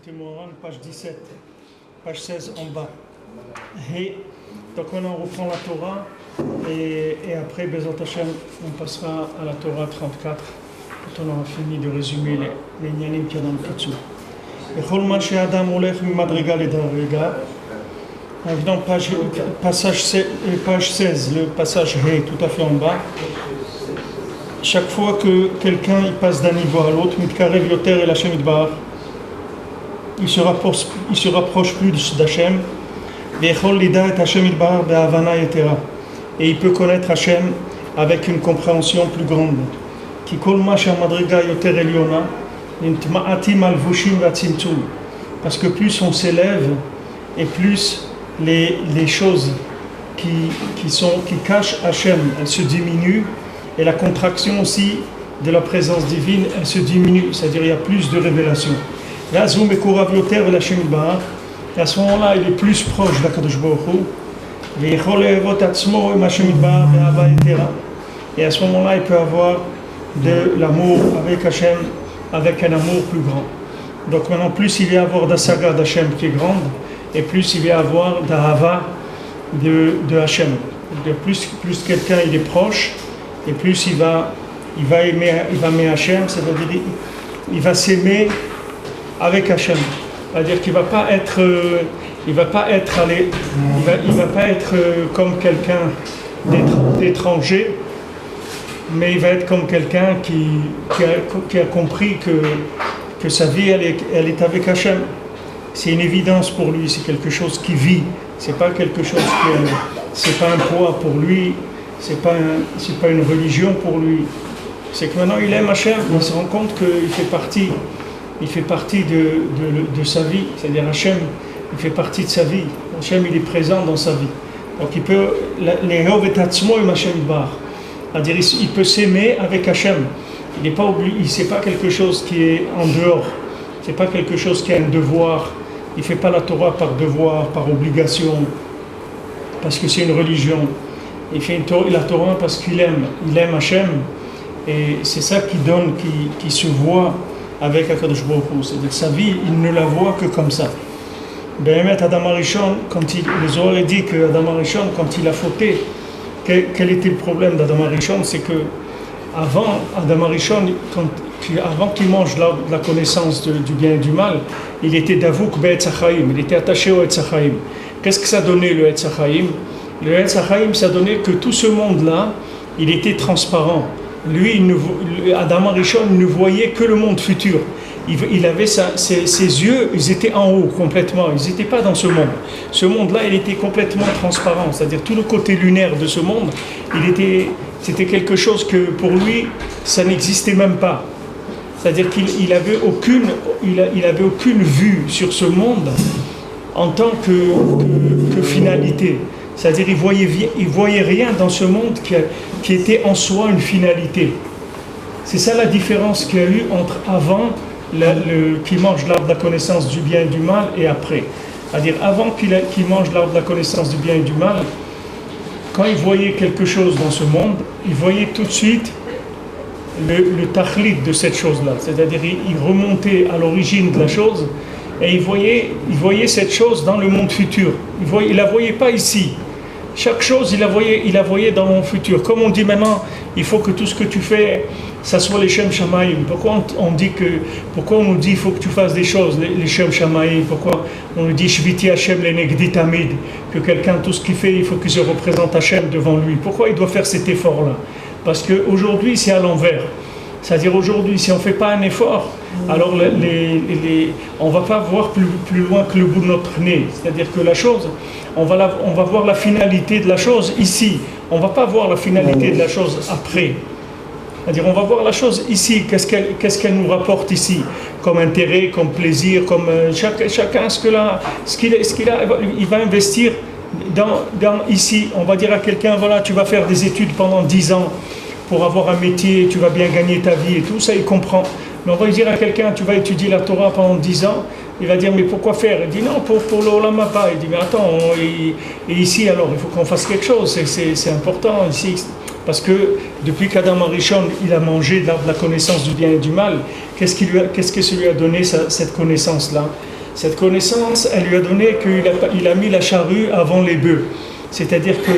Écoutez Moran, page 17, page 16 en bas. Et donc maintenant on reprend la Torah et après Bezat Hashem on passera à la Torah 34 quand on aura fini de résumer les nyanim qu'il y a dans le Kitzur. Et Cholma chez Adam Olech Madriga le Darriga. Maintenant page 16, le passage He tout à fait en bas. Chaque fois que quelqu'un il passe d'un niveau à l'autre, Mitkarev Yoter et Hashem Idbar, il se rapproche plus d'Hachem, et il peut connaître Hachem avec une compréhension plus grande. Parce que plus on s'élève et plus les choses qui cachent Hachem, elles se diminuent, et la contraction aussi de la présence divine, elle se diminue, c'est-à-dire il y a plus de révélation. Et à ce moment-là, il est plus proche d'Akadosh Baruch Hu. Et à ce moment-là, il peut avoir de l'amour avec Hachem, avec un amour plus grand. Donc maintenant, plus il va y avoir d'Asaga d'Hachem qui est grande, et plus il va y avoir d'Ahava de Hachem. Plus quelqu'un il est proche, et plus il va aimer Hachem, c'est-à-dire il va s'aimer avec Hachem. C'est-à-dire qu'il va pas être comme quelqu'un d'étranger, mais il va être comme quelqu'un qui a compris que sa vie elle est avec Hachem. C'est une évidence pour lui, c'est quelque chose qui vit, c'est pas quelque chose c'est pas un poids pour lui, c'est pas une religion pour lui. C'est que maintenant il aime Hachem, il se rend compte qu'il fait partie de sa vie, c'est-à-dire Hachem, il fait partie de sa vie. Hachem, il est présent dans sa vie. Donc il peut, c'est-à-dire il peut s'aimer avec Hachem. Il n'est pas obligé, c'est pas quelque chose qui est en dehors, c'est pas quelque chose qui a un devoir. Il fait pas la Torah par devoir, par obligation, parce que c'est une religion. Il fait la Torah parce qu'il aime Hachem, et c'est ça qui donne, qui se voit avec Akadosh Baruch Hu. C'est-à-dire sa vie, il ne la voit que comme ça. Behemet Adam Arishon, le Zohar dit que Adam Arishon, quand il a fauté, quel était le problème d'Adam Arishon? C'est que avant Adam Arishon, avant qu'il mange la connaissance du bien et du mal, il était Davouk Be'etz HaChaim, il était attaché au Etz HaChaim. Qu'est-ce que ça donnait le Etz HaChaim? Le Etz HaChaim, ça donnait que tout ce monde-là, il était transparent. Lui, Adam Arishon ne voyait que le monde futur. Il avait ses yeux, ils étaient en haut complètement, ils n'étaient pas dans ce monde. Ce monde-là, il était complètement transparent, c'est-à-dire tout le côté lunaire de ce monde, c'était quelque chose que pour lui, ça n'existait même pas. C'est-à-dire qu'il avait aucune vue sur ce monde en tant que finalité. C'est-à-dire il voyait rien dans ce monde qui était en soi une finalité. C'est ça la différence qu'il y a eu entre avant qu'il mange l'arbre de la connaissance du bien et du mal et après. C'est-à-dire avant qu'il mange l'arbre de la connaissance du bien et du mal, quand il voyait quelque chose dans ce monde, il voyait tout de suite le tachlit de cette chose-là. C'est-à-dire il remontait à l'origine de la chose et il voyait cette chose dans le monde futur. Il la voyait pas ici. Chaque chose, il la voyait dans le monde futur. Comme on dit maintenant, il faut que tout ce que tu fais, ça soit les Shem Shamaïm. Pourquoi on nous dit il faut que tu fasses des choses, les Shem Shamaïm? Pourquoi on nous dit Shviti Hashem le Negdi Tamid, que quelqu'un, tout ce qu'il fait, il faut qu'il se représente Hashem devant lui? Pourquoi il doit faire cet effort-là? Parce qu'aujourd'hui, c'est à l'envers. C'est-à-dire aujourd'hui, si on ne fait pas un effort, alors on ne va pas voir plus loin que le bout de notre nez. C'est-à-dire que la chose, on va voir la finalité de la chose ici. On ne va pas voir la finalité de la chose après. C'est-à-dire on va voir la chose ici. Qu'est-ce qu'elle nous rapporte ici? Comme intérêt, comme plaisir, comme chacun ce qu'il a, il va investir dans ici. On va dire à quelqu'un, voilà, tu vas faire des études pendant 10 ans pour avoir un métier, tu vas bien gagner ta vie et tout, ça il comprend. Mais on va dire à quelqu'un, tu vas étudier la Torah pendant 10 ans, il va dire, mais pourquoi faire? Il dit, non, pour l'Olam Haba. Il dit, mais attends, et ici alors, il faut qu'on fasse quelque chose, c'est important ici. Parce que depuis qu'Adam Arishon, il a mangé de la connaissance du bien et du mal, qu'est-ce que ça lui a donné cette connaissance-là? Cette connaissance, elle lui a donné qu'il a mis la charrue avant les bœufs. C'est-à-dire que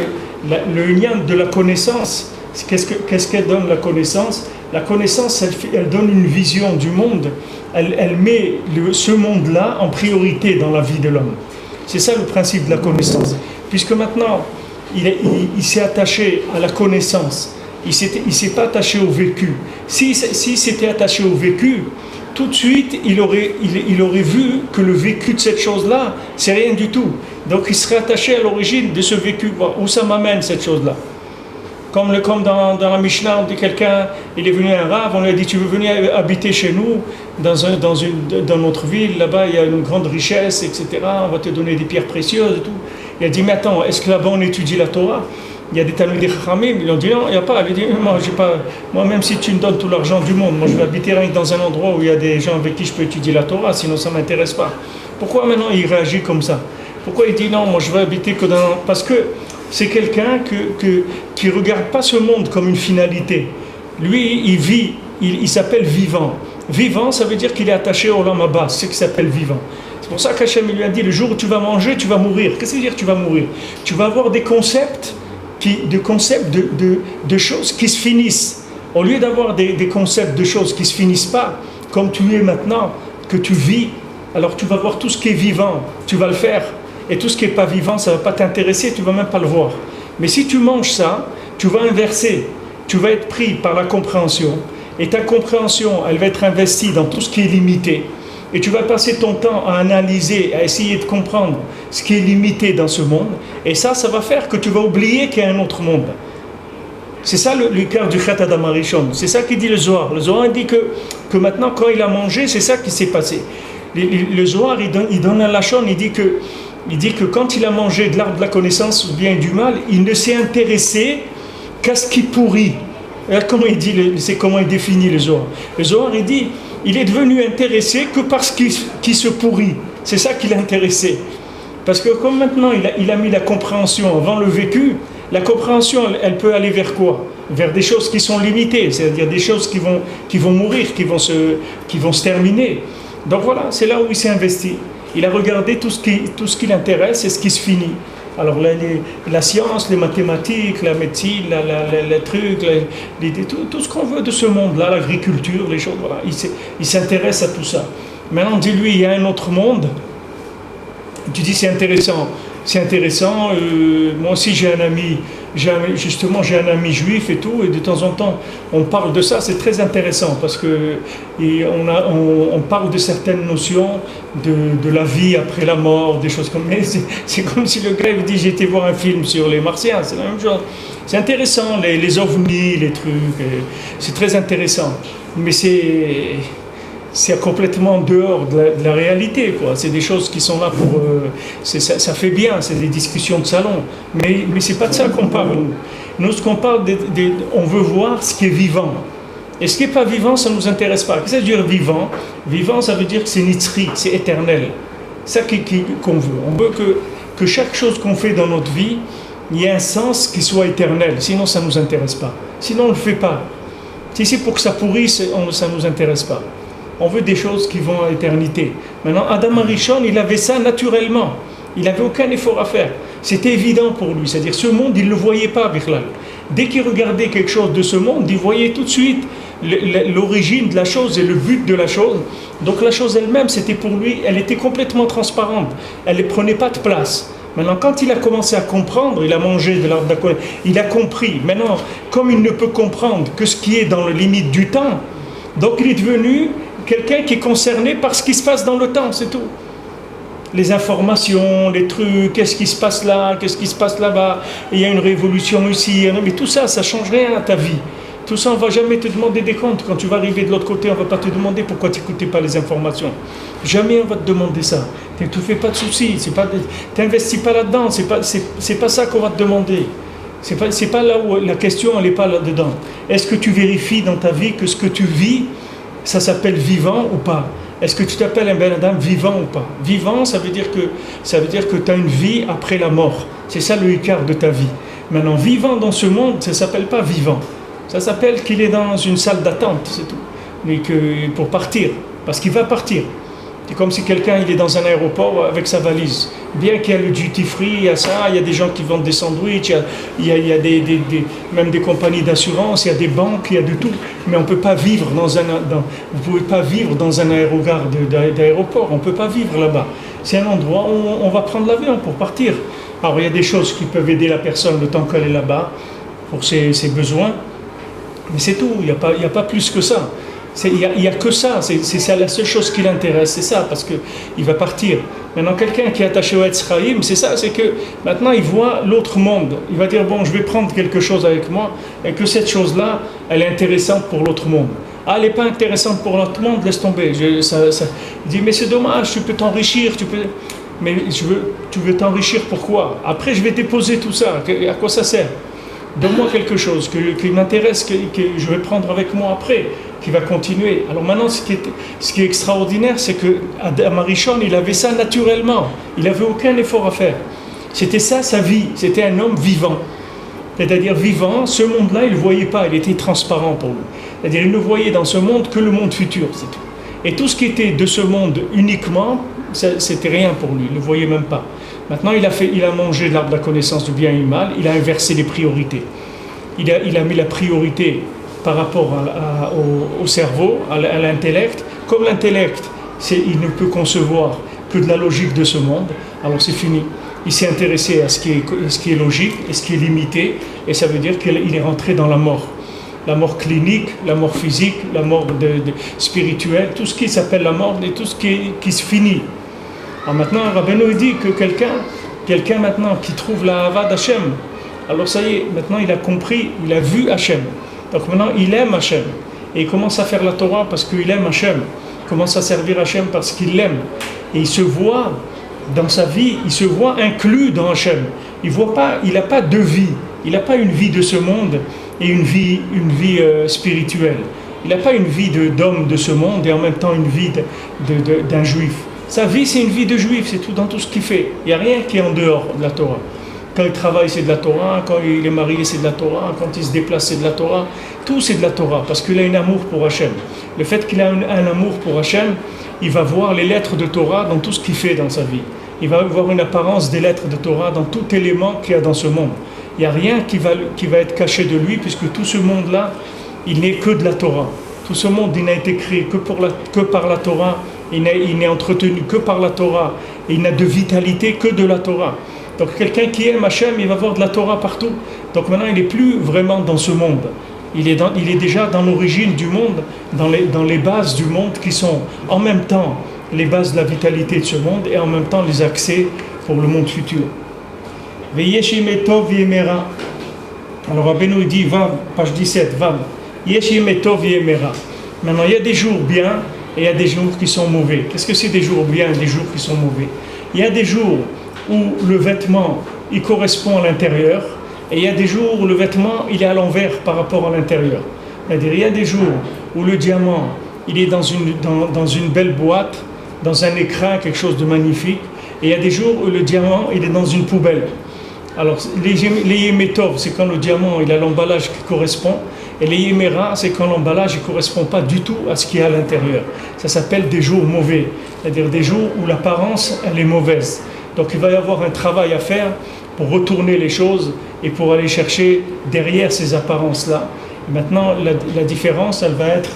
le lien de la connaissance, qu'est-ce qu'elle donne la connaissance? La connaissance, elle donne une vision du monde. Elle met ce monde-là en priorité dans la vie de l'homme. C'est ça le principe de la connaissance. Puisque maintenant, il s'est attaché à la connaissance. Il ne s'est pas attaché au vécu. S'il s'était attaché au vécu, tout de suite, il aurait vu que le vécu de cette chose-là, c'est rien du tout. Donc il serait attaché à l'origine de ce vécu. Où ça m'amène cette chose-là? Comme dans la Mishnah, on dit quelqu'un, il est venu à un rave, on lui a dit tu veux venir habiter chez nous, dans notre ville, là-bas il y a une grande richesse, etc. On va te donner des pierres précieuses et tout. Il a dit mais attends, est-ce que là-bas on étudie la Torah? Il y a des Talmudei Chachamim, ils lui ont dit non, il n'y a pas. Il a dit moi même si tu me donnes tout l'argent du monde, moi je vais habiter rien que dans un endroit où il y a des gens avec qui je peux étudier la Torah, sinon ça ne m'intéresse pas. Pourquoi maintenant il réagit comme ça? Pourquoi il dit non, moi je veux habiter que dans... Parce que c'est quelqu'un qui ne regarde pas ce monde comme une finalité. Lui, il vit, il s'appelle vivant. Vivant, ça veut dire qu'il est attaché au Olam Haba, c'est ce qui s'appelle vivant. C'est pour ça qu'Hachem lui a dit, le jour où tu vas manger, tu vas mourir. Qu'est-ce que ça veut dire tu vas mourir? Tu vas avoir des concepts, de choses qui se finissent. Au lieu d'avoir des concepts de choses qui ne se finissent pas, comme tu es maintenant, que tu vis, alors tu vas voir tout ce qui est vivant, tu vas le faire. Et tout ce qui n'est pas vivant, ça ne va pas t'intéresser, tu ne vas même pas le voir. Mais si tu manges ça, tu vas inverser. Tu vas être pris par la compréhension. Et ta compréhension, elle va être investie dans tout ce qui est limité. Et tu vas passer ton temps à analyser, à essayer de comprendre ce qui est limité dans ce monde. Et ça va faire que tu vas oublier qu'il y a un autre monde. C'est ça le cœur du Chet Adam Harishon. C'est ça qui dit le Zohar. Le Zohar dit que maintenant, quand il a mangé, c'est ça qui s'est passé. Le Zohar, il donne un lachon, il dit que quand il a mangé de l'arbre de la connaissance ou bien du mal, il ne s'est intéressé qu'à ce qui pourrit. C'est comment il définit le Zohar. Le Zohar, il dit, il est devenu intéressé que par ce qui se pourrit. C'est ça qui l'a intéressé. Parce que comme maintenant, il a mis la compréhension avant le vécu, la compréhension, elle peut aller vers quoi? Vers des choses qui sont limitées, c'est-à-dire des choses qui vont mourir, qui vont se terminer. Donc voilà, c'est là où il s'est investi. Il a regardé tout ce qui l'intéresse et ce qui se finit. Alors la science, les mathématiques, la médecine, les trucs, tout ce qu'on veut de ce monde-là, l'agriculture, les choses, voilà. Il s'intéresse à tout ça. Maintenant, dis-lui, il y a un autre monde. Tu dis, c'est intéressant. C'est intéressant. Moi aussi, j'ai un ami juif et tout, et de temps en temps, on parle de ça. C'est très intéressant parce que on parle de certaines notions de la vie après la mort, des choses comme ça. C'est comme si le gars il dit, j'ai été voir un film sur les Martiens. C'est la même chose. C'est intéressant, les ovnis, les trucs. C'est très intéressant. Mais c'est complètement dehors de la réalité, quoi. C'est des choses qui sont là pour... ça fait bien, c'est des discussions de salon. Mais c'est pas de ça qu'on parle. Nous, ce qu'on parle, on veut voir ce qui est vivant. Et ce qui n'est pas vivant, ça ne nous intéresse pas. Qu'est-ce que ça veut dire vivant? Vivant, ça veut dire que c'est nitzri, c'est éternel. C'est ça qu'on veut. On veut que chaque chose qu'on fait dans notre vie, il y ait un sens qui soit éternel. Sinon, ça ne nous intéresse pas. Sinon, on ne le fait pas. Si c'est pour que ça pourrisse, ça ne nous intéresse pas. On veut des choses qui vont à l'éternité. Maintenant, Adam Harishon, il avait ça naturellement. Il n'avait aucun effort à faire. C'était évident pour lui. C'est-à-dire, ce monde, il ne le voyait pas, Bichlal. Dès qu'il regardait quelque chose de ce monde, il voyait tout de suite l'origine de la chose et le but de la chose. Donc la chose elle-même, c'était pour lui, elle était complètement transparente. Elle ne prenait pas de place. Maintenant, quand il a commencé à comprendre, il a mangé de l'arbre d'accord, il a compris. Maintenant, comme il ne peut comprendre que ce qui est dans la limite du temps, donc il est devenu quelqu'un qui est concerné par ce qui se passe dans le temps, c'est tout. Les informations, les trucs, qu'est-ce qui se passe là, qu'est-ce qui se passe là-bas, il y a une révolution ici, mais tout ça, ça ne change rien à ta vie. Tout ça, on ne va jamais te demander des comptes. Quand tu vas arriver de l'autre côté, on ne va pas te demander pourquoi tu n'écoutais pas les informations. Jamais on va te demander ça. Tu ne te fais pas de soucis, tu n'investis pas là-dedans, c'est pas ça qu'on va te demander. C'est pas là où la question, elle n'est pas là-dedans. Est-ce que tu vérifies dans ta vie que ce que tu vis, ça s'appelle vivant ou pas? Est-ce que tu t'appelles un Ben Adam vivant ou pas? Vivant, ça veut dire que tu as une vie après la mort. C'est ça le hikar de ta vie. Maintenant, vivant dans ce monde, ça ne s'appelle pas vivant. Ça s'appelle qu'il est dans une salle d'attente, c'est tout. Mais pour partir, parce qu'il va partir. C'est comme si quelqu'un il est dans un aéroport avec sa valise. Bien qu'il y a le duty free, il y a ça, il y a des gens qui vendent des sandwichs, il y a même des compagnies d'assurance, il y a des banques, il y a de tout. Mais on ne peut pas vivre vous pouvez pas vivre dans un aérogare d'aéroport, on ne peut pas vivre là-bas. C'est un endroit où on va prendre l'avion pour partir. Alors il y a des choses qui peuvent aider la personne le temps qu'elle est là-bas pour ses besoins, mais c'est tout, il n'y a pas plus que ça. Il y a que ça, c'est ça la seule chose qui l'intéresse, c'est ça, parce qu'il va partir. Maintenant, quelqu'un qui est attaché au Etz Chaim, c'est ça, c'est que maintenant il voit l'autre monde. Il va dire, bon, je vais prendre quelque chose avec moi, et que cette chose-là, elle est intéressante pour l'autre monde. Ah, elle n'est pas intéressante pour l'autre monde, laisse tomber. Il dit, mais c'est dommage, tu peux t'enrichir, mais tu veux t'enrichir pourquoi? Après, je vais déposer tout ça, à quoi ça sert? Donne-moi quelque chose qui m'intéresse, que je vais prendre avec moi après, qui va continuer. Alors maintenant, ce qui est extraordinaire, c'est que Adam Arishon, il avait ça naturellement. Il n'avait aucun effort à faire. C'était ça sa vie. C'était un homme vivant. C'est-à-dire vivant, ce monde-là, il ne le voyait pas. Il était transparent pour lui. C'est-à-dire il ne voyait dans ce monde que le monde futur, c'est tout. Et tout ce qui était de ce monde uniquement, c'était rien pour lui. Il ne le voyait même pas. Maintenant, il a mangé l'arbre de la connaissance du bien et du mal. Il a inversé les priorités. Il a mis la priorité par rapport au cerveau, à l'intellect. Comme l'intellect, il ne peut concevoir que de la logique de ce monde, alors c'est fini. Il s'est intéressé à ce qui est logique et ce qui est limité, et ça veut dire qu'il est rentré dans la mort. La mort clinique, la mort physique, la mort spirituelle, tout ce qui s'appelle la mort et tout ce qui se finit. Alors maintenant, Rabbeinu dit que quelqu'un maintenant qui trouve la Hava d'Hachem, alors ça y est, maintenant il a compris, il a vu Hachem. Donc maintenant, il aime Hachem. Et il commence à faire la Torah parce qu'il aime Hachem. Il commence à servir Hachem parce qu'il l'aime. Et il se voit, dans sa vie, il se voit inclus dans Hachem. Il n'a pas deux vies. Il n'a pas une vie de ce monde et une vie spirituelle. Il n'a pas une vie d'homme de ce monde et en même temps une vie d'un juif. Sa vie, c'est une vie de juif, c'est tout dans tout ce qu'il fait. Il n'y a rien qui est en dehors de la Torah. Quand il travaille, c'est de la Torah. Quand il est marié, c'est de la Torah. Quand il se déplace, c'est de la Torah. Tout, c'est de la Torah, parce qu'il a un amour pour Hachem. Le fait qu'il a un amour pour Hachem, il va voir les lettres de Torah dans tout ce qu'il fait dans sa vie. Il va voir une apparence des lettres de Torah dans tout élément qu'il y a dans ce monde. Il n'y a rien qui va être caché de lui, puisque tout ce monde-là, il n'est que de la Torah. Tout ce monde, il n'a été créé que par la Torah. Il n'est entretenu que par la Torah. Et il n'a de vitalité que de la Torah. Donc quelqu'un qui aime Hachem, il va voir de la Torah partout. Donc maintenant, il n'est plus vraiment dans ce monde. Il est déjà dans l'origine du monde, dans les bases du monde qui sont en même temps les bases de la vitalité de ce monde et en même temps les accès pour le monde futur. Alors Rabbeinu dit, Vav, page 17, Vav, Yeshimetov Yemera. Maintenant, il y a des jours bien et il y a des jours qui sont mauvais. Qu'est-ce que c'est des jours bien et des jours qui sont mauvais? Il y a des jours où le vêtement, il correspond à l'intérieur, et il y a des jours où le vêtement, il est à l'envers par rapport à l'intérieur. C'est-à-dire, il y a des jours où le diamant, il est dans une belle boîte, dans un écrin, quelque chose de magnifique, et il y a des jours où le diamant, il est dans une poubelle. Alors, les Yemetov, c'est quand le diamant, il a l'emballage qui correspond, et les Yemera, c'est quand l'emballage ne correspond pas du tout à ce qu'il y a à l'intérieur. Ça s'appelle des jours mauvais, c'est-à-dire des jours où l'apparence, elle est mauvaise. Donc il va y avoir un travail à faire pour retourner les choses et pour aller chercher derrière ces apparences-là. Maintenant, la différence, elle va être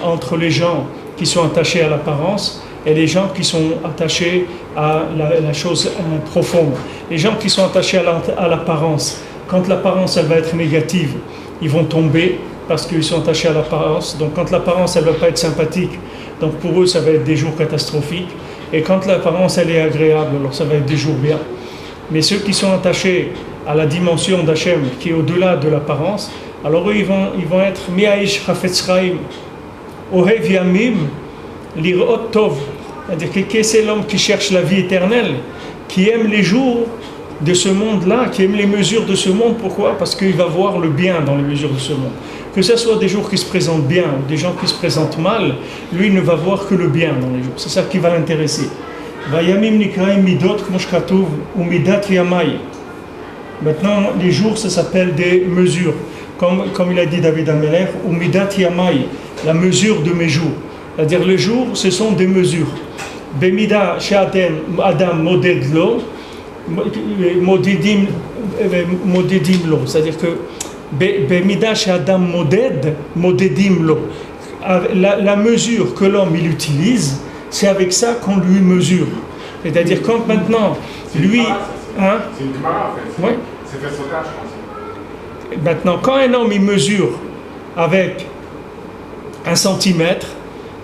entre les gens qui sont attachés à l'apparence et les gens qui sont attachés à la chose profonde. Les gens qui sont attachés à l'apparence, quand l'apparence, elle va être négative, ils vont tomber parce qu'ils sont attachés à l'apparence. Donc quand l'apparence, elle ne va pas être sympathique, donc pour eux, ça va être des jours catastrophiques. Et quand l'apparence elle est agréable, alors ça va être des jours bien. Mais ceux qui sont attachés à la dimension d'Hachem, qui est au-delà de l'apparence, alors eux, ils vont être Mi'aish Chafetz Chaim, Ohev Yamim, Lirot Tov. C'est-à-dire que c'est l'homme qui cherche la vie éternelle, qui aime les jours de ce monde-là, qui aime les mesures de ce monde. Pourquoi? Parce qu'il va voir le bien dans les mesures de ce monde. Que ce soit des jours qui se présentent bien ou des gens qui se présentent mal, lui ne va voir que le bien dans les jours. C'est ça qui va l'intéresser. Vayamim nikraim midot kmoshkatuv ou midat yamai. Maintenant, les jours, ça s'appelle des mesures. Comme il a dit David Amelech, ou midat yamai, la mesure de mes jours. C'est-à-dire les jours, ce sont des mesures. Bemida Adam moded lo, modidim lo. C'est-à-dire que Bemida Adam modedim lo. La mesure que l'homme il utilise, c'est avec ça qu'on lui mesure. C'est-à-dire quand maintenant, lui... Hein? C'est une Gemara en fait. Oui. C'est fait sautage, je pense. Maintenant, quand un homme il mesure avec 1 centimètre,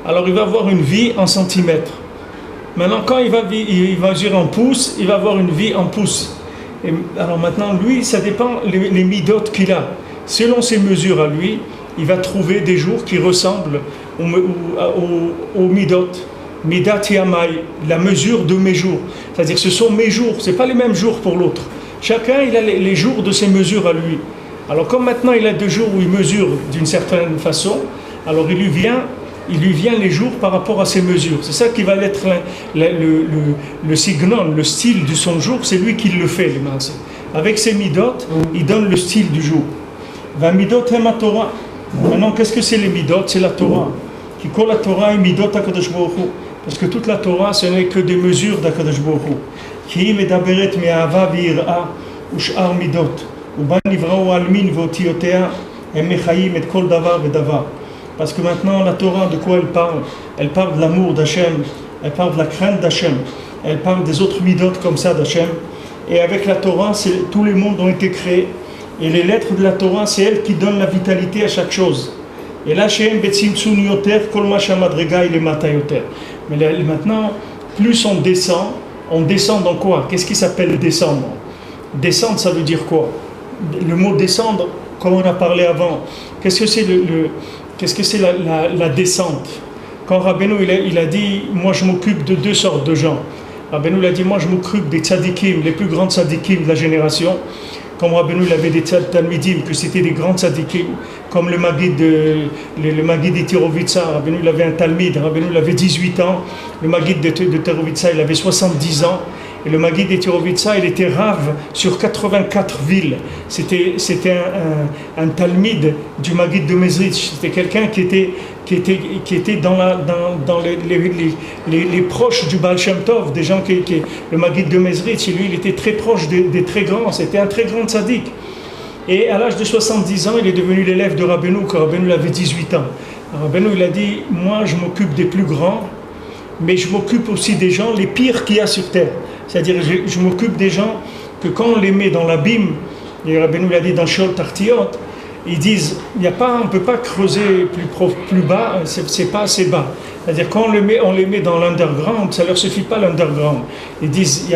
alors il va avoir une vie en centimètres. Maintenant, quand il va mesurer en pouces, il va avoir une vie en pouces. Et alors maintenant, lui, ça dépend les midotes qu'il a. Selon ses mesures à lui, il va trouver des jours qui ressemblent aux midotes. Midat Yamai, la mesure de mes jours. C'est-à-dire ce sont mes jours, ce n'est pas les mêmes jours pour l'autre. Chacun, il a les jours de ses mesures à lui. Alors comme maintenant il a 2 jours où il mesure d'une certaine façon, alors il lui vient les jours par rapport à ses mesures. C'est ça qui va être le signon, le style de son jour, c'est lui qui le fait, le maaseh. Avec ses midot, il donne le style du jour. Va midot hema Torah. Maintenant, qu'est-ce que c'est les midot? C'est la Torah. Qui colle la Torah et midot HaKadosh Baruch Hu. Parce que toute la Torah, ce n'est que des mesures d'HaKadosh Baruch Hu. Ki medaberet me'ahava v'yir'a u'sh'ar midot. U'ban nivra'u almin v'otiotea em mechayim et kol davar v'davar. Parce que maintenant, la Torah, de quoi elle parle? Elle parle de l'amour d'Hachem, elle parle de la crainte d'Hachem, elle parle des autres midot comme ça d'Hachem. Et avec la Torah, tous les mondes ont été créés. Et les lettres de la Torah, c'est elles qui donnent la vitalité à chaque chose. Et là, chez Betzimtsun Yoter, Kol Ma Shamadrega, il est Mata Yoter. Mais là, maintenant, plus on descend dans quoi? Qu'est-ce qui s'appelle descendre? Descendre, ça veut dire quoi? Le mot descendre, comme on a parlé avant, qu'est-ce que c'est la descente? Quand Rabbeinu il a dit, moi je m'occupe de 2 sortes de gens. Rabbeinu il a dit, moi je m'occupe des tzadikim, les plus grands tzadikim de la génération. Comme Rabbeinu il avait des talmidim, que c'était des grands tzadikim, comme le Maguid de Tirovitsa. Rabbeinu il avait un talmid, Rabbeinu il avait 18 ans, le Maguid de Tirovitsa il avait 70 ans, et le Maguid de Tirovitsa il était rave sur 84 villes. C'était un talmid du Maguid de Mezrich, c'était quelqu'un qui était dans les proches du Baal Shem Tov, des gens le Maguid de Mezrich, lui il était très proche des très grands, c'était un très grand tzaddik. Et à l'âge de 70 ans, il est devenu l'élève de Rabbeinu, quand Rabbeinu avait 18 ans. Rabbeinu il a dit, moi je m'occupe des plus grands, mais je m'occupe aussi des gens les pires qu'il y a sur terre. C'est-à-dire je m'occupe des gens que quand on les met dans l'abîme, et Rabbeinu l'a dit dans Sheol Tartiot, ils disent, on ne peut pas creuser plus bas, c'est pas assez bas. C'est-à-dire quand on les met dans l'underground, ça ne leur suffit pas l'underground. Ils disent,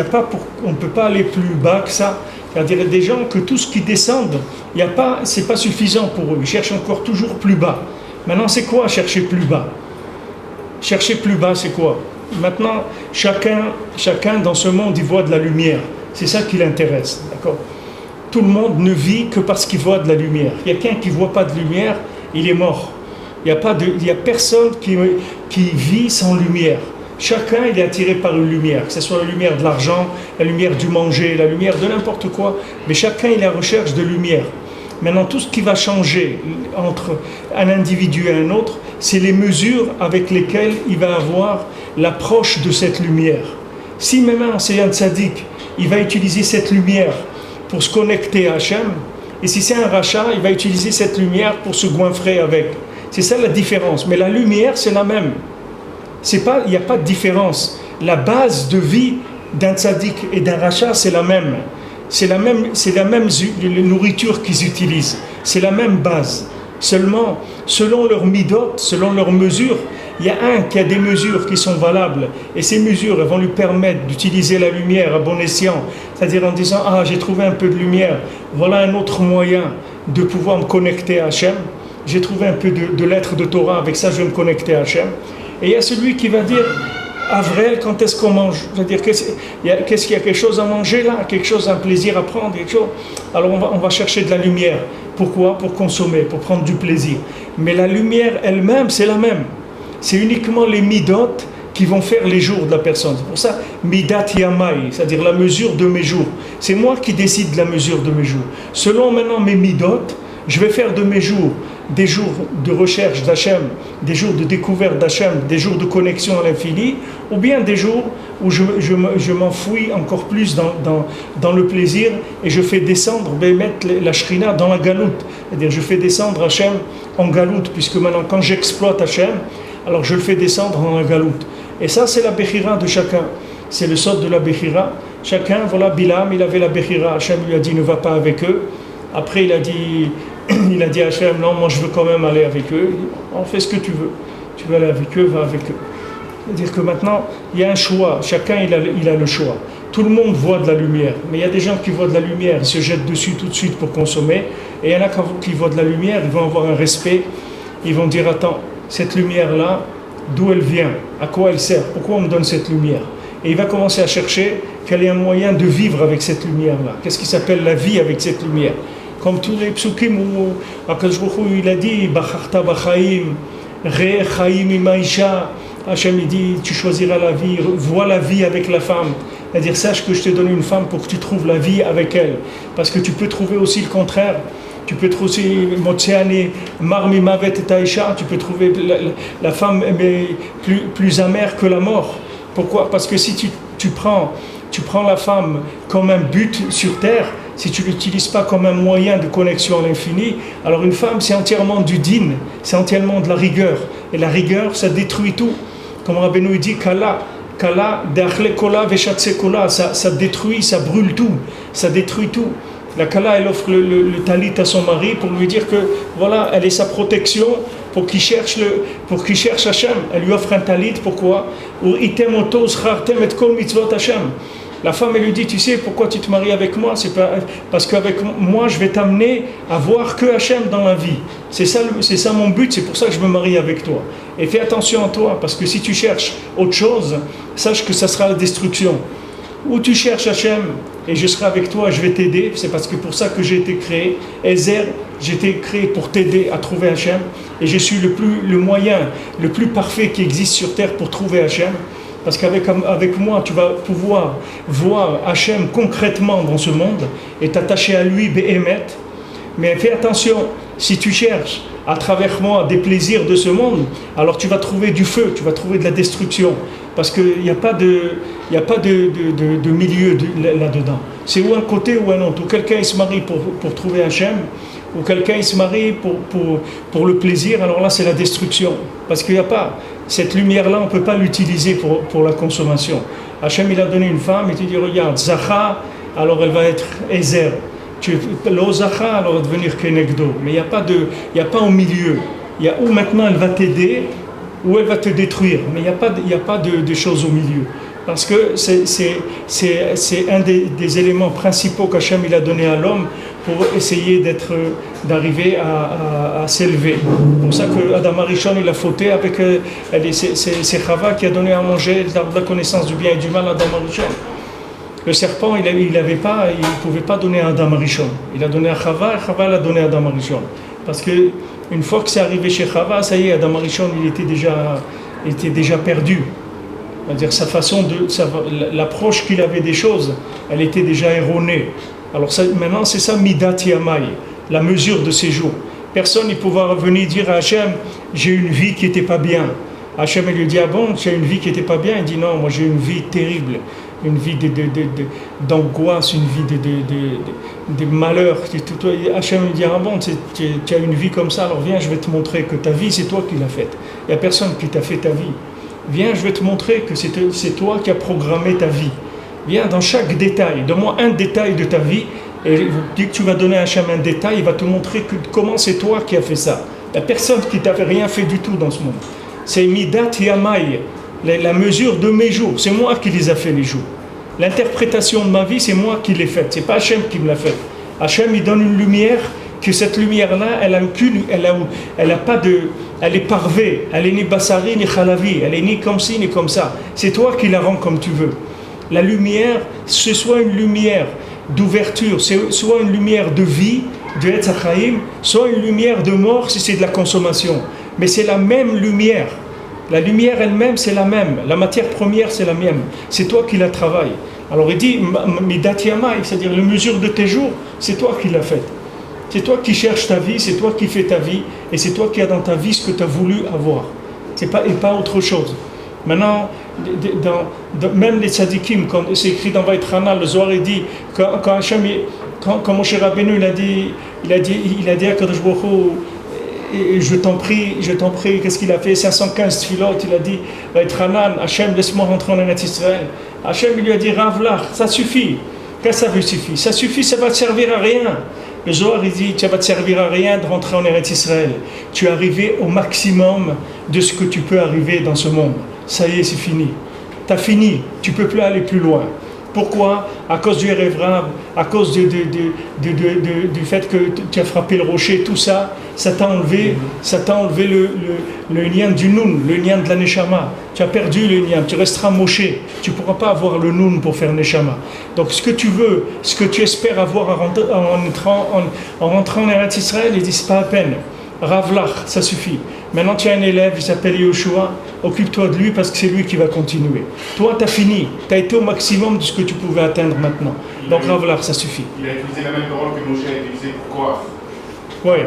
on ne peut pas aller plus bas que ça. C'est-à-dire il y a des gens que tout ce qui descend, c'est pas suffisant pour eux. Ils cherchent encore toujours plus bas. Maintenant, c'est quoi chercher plus bas? Chercher plus bas, c'est quoi? Maintenant, chacun dans ce monde, il voit de la lumière. C'est ça qui l'intéresse, d'accord? Tout le monde ne vit que parce qu'il voit de la lumière. Quelqu'un qui ne voit pas de lumière, il est mort. Il n'y a personne qui vit sans lumière. Chacun il est attiré par une lumière, que ce soit la lumière de l'argent, la lumière du manger, la lumière de n'importe quoi. Mais chacun il est à la recherche de lumière. Maintenant, tout ce qui va changer entre un individu et un autre, c'est les mesures avec lesquelles il va avoir l'approche de cette lumière. Si maintenant c'est un tzaddik, il va utiliser cette lumière pour se connecter à Hachem, et si c'est un rachat, il va utiliser cette lumière pour se goinfrer avec. C'est ça la différence. Mais la lumière, c'est la même. Il n'y a pas de différence. La base de vie d'un tzaddik et d'un rachat, c'est la même. C'est la même nourriture qu'ils utilisent. C'est la même base. Seulement, selon leurs midot, selon leurs mesures, il y a un qui a des mesures qui sont valables. Et ces mesures, elles vont lui permettre d'utiliser la lumière à bon escient. C'est-à-dire en disant, j'ai trouvé un peu de lumière. Voilà un autre moyen de pouvoir me connecter à Hachem. J'ai trouvé un peu de lettres de Torah. Avec ça, je vais me connecter à Hachem. Et il y a celui qui va dire, Avril, quand est-ce qu'on mange? C'est-à-dire, qu'est-ce qu'il y a quelque chose à manger là? Quelque chose, un plaisir à prendre? Quelque chose. Alors on va chercher de la lumière. Pourquoi? Pour consommer, pour prendre du plaisir. Mais la lumière elle-même, c'est la même. C'est uniquement les midot qui vont faire les jours de la personne. C'est pour ça, midat yamai, c'est-à-dire la mesure de mes jours. C'est moi qui décide de la mesure de mes jours. Selon maintenant mes midot, je vais faire de mes jours des jours de recherche d'Hachem, des jours de découverte d'Hachem, des jours de connexion à l'infini, ou bien des jours où je m'enfouis encore plus dans le plaisir et je fais descendre mettre la Shrina dans la galoute. C'est-à-dire je fais descendre Hachem en galoute, puisque maintenant quand j'exploite Hachem, alors je le fais descendre dans la galoute. Et ça c'est la Bechira de chacun, c'est le sort de la Bechira. Chacun, voilà, Bilam, il avait la Bechira, Hachem lui a dit ne va pas avec eux. Après il a dit à Hachem, non, moi je veux quand même aller avec eux. On fait ce que tu veux. Tu veux aller avec eux, va avec eux. C'est-à-dire que maintenant, il y a un choix. Chacun, il a le choix. Tout le monde voit de la lumière. Mais il y a des gens qui voient de la lumière, ils se jettent dessus tout de suite pour consommer. Et il y en a qui voient de la lumière, ils vont avoir un respect. Ils vont dire, attends, cette lumière-là, d'où elle vient? À quoi elle sert? Pourquoi on me donne cette lumière? Et il va commencer à chercher quel est un moyen de vivre avec cette lumière-là. Qu'est-ce qui s'appelle la vie avec cette lumière? Comme tous les psukim où Akadosh Baruch Hu, il a dit Bacharta bachaim, re chaim imaisha. Hachem il dit tu choisiras la vie, vois la vie avec la femme. C'est-à-dire sache que je t'ai donné une femme pour que tu trouves la vie avec elle. Parce que tu peux trouver aussi le contraire. Tu peux trouver aussi Motseane marmi mavet et taisha. Tu peux trouver la femme mais plus amère que la mort. Pourquoi? Parce que si tu prends la femme comme un but sur terre, si tu ne l'utilises pas comme un moyen de connexion à l'infini, alors une femme c'est entièrement du din, c'est entièrement de la rigueur. Et la rigueur ça détruit tout. Comme Rabbeinu dit, Kala de'achle kola ve'shatse kola, ça détruit, ça brûle tout, ça détruit tout. La Kala elle offre le talit à son mari pour lui dire que voilà, elle est sa protection pour qu'il cherche Hachem. Elle lui offre un talit, pourquoi? La femme elle lui dit, tu sais pourquoi tu te maries avec moi? C'est pas parce qu'avec moi je vais t'amener à voir que Hachem dans la vie. C'est ça mon but, c'est pour ça que je me marie avec toi. Et fais attention à toi, parce que si tu cherches autre chose, sache que ça sera la destruction. Ou tu cherches Hachem et je serai avec toi, je vais t'aider. C'est parce que pour ça que j'ai été créé. Ezer, j'ai été créé pour t'aider à trouver Hachem. Et je suis le moyen le plus parfait qui existe sur terre pour trouver Hachem. Parce qu'avec moi, tu vas pouvoir voir Hachem concrètement dans ce monde et t'attacher à lui, Be'emet. Mais fais attention, si tu cherches à travers moi des plaisirs de ce monde, alors tu vas trouver du feu, tu vas trouver de la destruction. Parce qu'il n'y a pas de milieu là-dedans. C'est ou un côté ou un autre. Ou quelqu'un il se marie pour trouver Hachem, ou quelqu'un il se marie pour le plaisir, alors là c'est la destruction. Parce qu'il n'y a pas cette lumière-là, on ne peut pas l'utiliser pour la consommation. Hachem il a donné une femme et tu dis regarde, Zacha, alors elle va être Ezer. L'Ozacha, alors elle va devenir Kenegdo. Mais il n'y a pas au milieu. Il y a où maintenant elle va t'aider, ou elle va te détruire. Mais il n'y a pas de choses au milieu. Parce que c'est un des éléments principaux qu'Hachem il a donné à l'homme pour essayer d'arriver à s'élever. C'est pour ça que Adam Arishon il a fauté avec c'est Chava qui a donné à manger la connaissance du bien et du mal à Adam Arishon. Le serpent il pouvait pas donner à Adam Arishon. Il a donné à Chava et Chava l'a donné à Adam Arishon. Parce que une fois que c'est arrivé chez Chava, ça y est, Adam Arishon il était déjà perdu. C'est-à-dire sa façon l'approche qu'il avait des choses, elle était déjà erronée. Alors ça, maintenant c'est ça Midat Yamai, la mesure de ses jours. Personne ne pouvait revenir dire à Hachem, j'ai une vie qui n'était pas bien. Hachem lui dit, ah bon, tu as une vie qui n'était pas bien? Il dit non, moi j'ai une vie terrible, une vie d'angoisse, une vie de malheur. Hachem lui dit, ah bon, tu as une vie comme ça, alors viens, je vais te montrer que ta vie c'est toi qui l'as faite. Il n'y a personne qui t'a fait ta vie. Viens, je vais te montrer que c'est toi qui as programmé ta vie. Viens dans chaque détail, donne-moi un détail de ta vie, et dès que tu vas donner à Hachem un détail, il va te montrer comment c'est toi qui as fait ça. Il n'y a personne qui t'avait rien fait du tout dans ce monde. C'est Midat Yamai, la mesure de mes jours, c'est moi qui les a fait les jours. L'interprétation de ma vie, c'est moi qui l'ai faite, c'est pas Hachem qui me l'a faite. Hachem, il donne une lumière, que cette lumière-là, elle est parvée, elle est ni bassari ni khalavi, elle est ni comme ci ni comme ça. C'est toi qui la rends comme tu veux. La lumière, c'est soit une lumière d'ouverture, c'est soit une lumière de vie, de Etz HaChaim, soit une lumière de mort si c'est de la consommation. Mais c'est la même lumière. La lumière elle-même, c'est la même. La matière première, c'est la même. C'est toi qui la travailles. Alors il dit, Midat Yamai, c'est-à-dire la mesure de tes jours, c'est toi qui l'as faite. C'est toi qui cherches ta vie, c'est toi qui fais ta vie, et c'est toi qui as dans ta vie ce que tu as voulu avoir. Et pas autre chose. Maintenant, même les tzadikim, quand c'est écrit dans Vaïtrana, le Zohar il dit, quand Moshe Rabbeinu il a dit à Kadosh Baruch Hu, je t'en prie, qu'est-ce qu'il a fait 515 tfilot, il a dit, Vaïtranan, Hachem, laisse-moi rentrer en Eretz Israël. Hachem, il lui a dit, Ravlach, ça suffit. Qu'est-ce que ça veut suffire? Ça suffit, ça va te servir à rien. Le Zohar, il dit, ça va te servir à rien de rentrer en Eretz Israël. Tu es arrivé au maximum de ce que tu peux arriver dans ce monde. Ça y est, c'est fini. Tu as fini, tu ne peux plus aller plus loin. Pourquoi? À cause du Erev Rav, à cause du fait que tu as frappé le rocher, tout ça, ça t'a enlevé le nian du Noun, le nian de la Neshama. Tu as perdu le nian, tu resteras moché. Tu ne pourras pas avoir le Noun pour faire Neshama. Donc ce que tu veux, ce que tu espères avoir en rentrant en Eretz Israël, il dit c'est pas à peine. Ravlach, ça suffit. Maintenant tu as un élève, il s'appelle Yoshua, occupe-toi de lui parce que c'est lui qui va continuer. Toi tu as fini, tu as été au maximum de ce que tu pouvais atteindre maintenant. Donc Ravlach, ça suffit. Il a utilisé la même parole que Moshe a utilisé pour quoi? Ouais,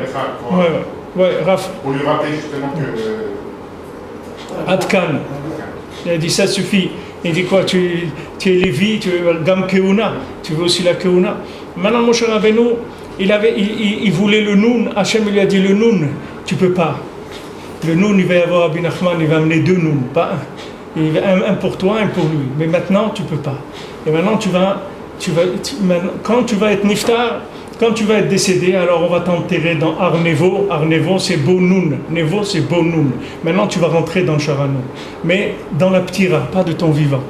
Raph. Pour lui rappeler justement que... Adkan. Il a dit ça suffit. Il dit quoi? Tu es Lévi, tu veux Gam Keuna, tu veux aussi la Keuna. Maintenant Moshe Rabbeinu, il voulait le Noun. Hachem lui a dit le Noun, tu peux pas. Le Noun, il va y avoir Rabbi Nachman, il va amener 2 Noun, pas un. Un pour toi, un pour lui. Mais maintenant, tu peux pas. Et maintenant, quand tu vas être niftar, quand tu vas être décédé, alors on va t'enterrer dans Arnevo. Arnevo, c'est Bonoun. Nevo, c'est Bonoun. Maintenant, tu vas rentrer dans Sharanou. Mais dans la ptira, pas de ton vivant.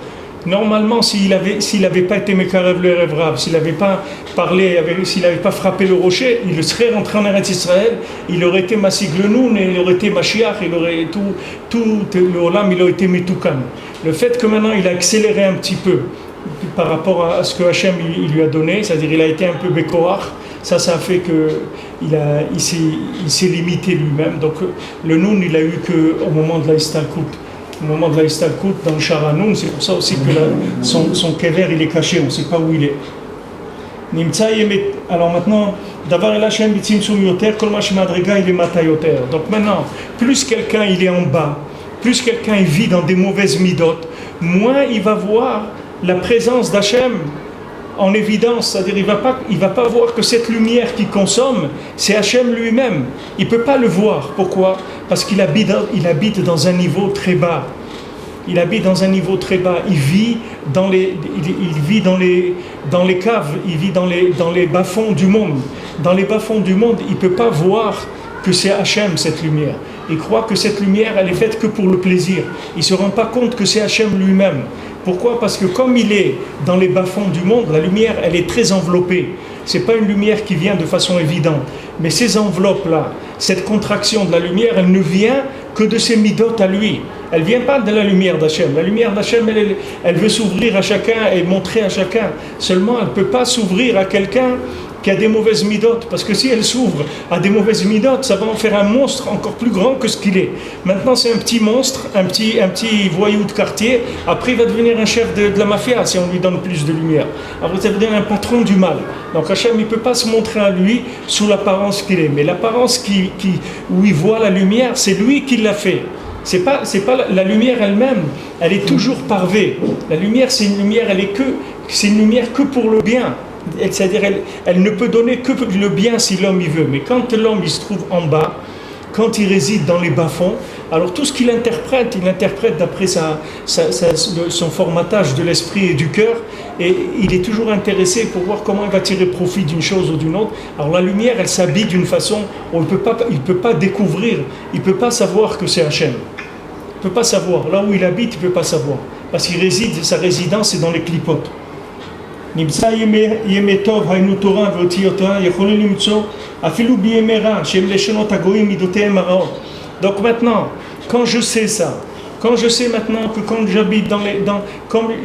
Normalement, s'il avait pas été Mekarev le Erev Rav, s'il n'avait pas parlé, s'il n'avait pas frappé le rocher, il serait rentré en Eretz Israël, il aurait été Masig le Noun, il aurait été Mashiach, il aurait tout le Olam, il aurait été Metoukan. Le fait que maintenant il a accéléré un petit peu par rapport à ce que Hachem il lui a donné, c'est-à-dire il a été un peu Bekoach, ça a fait qu'il s'est limité lui-même. Donc le Noun, il a eu qu'au moment de la Istalkut. Au moment de la Istalkut, dans le Sharanou, c'est pour ça aussi que son kever il est caché, on ne sait pas où il est. Alors maintenant, Davar el Hashem bitzimtzum yoter, kol ma shemadrega il est mata yoter. Donc maintenant, plus quelqu'un il est en bas, plus quelqu'un il vit dans des mauvaises midotes, moins il va voir la présence d'Hachem en évidence, c'est-à-dire il va pas voir que cette lumière qu'il consomme, c'est Hachem lui-même. Il peut pas le voir. Pourquoi? Parce qu'il habite dans un niveau très bas. Il habite dans un niveau très bas. Il vit dans les caves. Il vit dans les bas-fonds du monde. Dans les bas-fonds du monde, il peut pas voir que c'est Hachem cette lumière. Il croit que cette lumière, elle est faite que pour le plaisir. Il se rend pas compte que c'est Hachem lui-même. Pourquoi? Parce que comme il est dans les bas-fonds du monde, la lumière, elle est très enveloppée. Ce n'est pas une lumière qui vient de façon évidente. Mais ces enveloppes-là, cette contraction de la lumière, elle ne vient que de ses midotes à lui. Elle ne vient pas de la lumière d'Hachem. La lumière d'Hachem, elle veut s'ouvrir à chacun et montrer à chacun. Seulement, elle ne peut pas s'ouvrir à quelqu'un qui a des mauvaises midotes, parce que si elle s'ouvre à des mauvaises midotes, ça va en faire un monstre encore plus grand que ce qu'il est. Maintenant c'est un petit monstre, un petit voyou de quartier, après il va devenir un chef de la mafia si on lui donne plus de lumière. Après ça va devenir un patron du mal. Donc Hachem il ne peut pas se montrer à lui sous l'apparence qu'il est, mais l'apparence où il voit la lumière, c'est lui qui l'a fait. C'est pas la lumière elle-même, elle est toujours parvée. La lumière c'est une lumière, c'est une lumière que pour le bien. C'est-à-dire elle ne peut donner que le bien si l'homme y veut. Mais quand l'homme il se trouve en bas, quand il réside dans les bas-fonds, alors tout ce qu'il interprète, il interprète d'après son formatage de l'esprit et du cœur, et il est toujours intéressé pour voir comment il va tirer profit d'une chose ou d'une autre. Alors la lumière, elle s'habille d'une façon où il ne peut pas découvrir, il ne peut pas savoir que c'est Hachem. Il ne peut pas savoir. Là où il habite, il ne peut pas savoir. Parce qu'il réside, sa résidence est dans les clipotes. נמצא ימי טוב, היינו תורה ואותיותיה, יכולים למצוא אפילו בימי רע, שהם לשונות הגויים מידותיהם הרעות. Donc maintenant, quand je sais ça, quand je sais maintenant que quand j'habite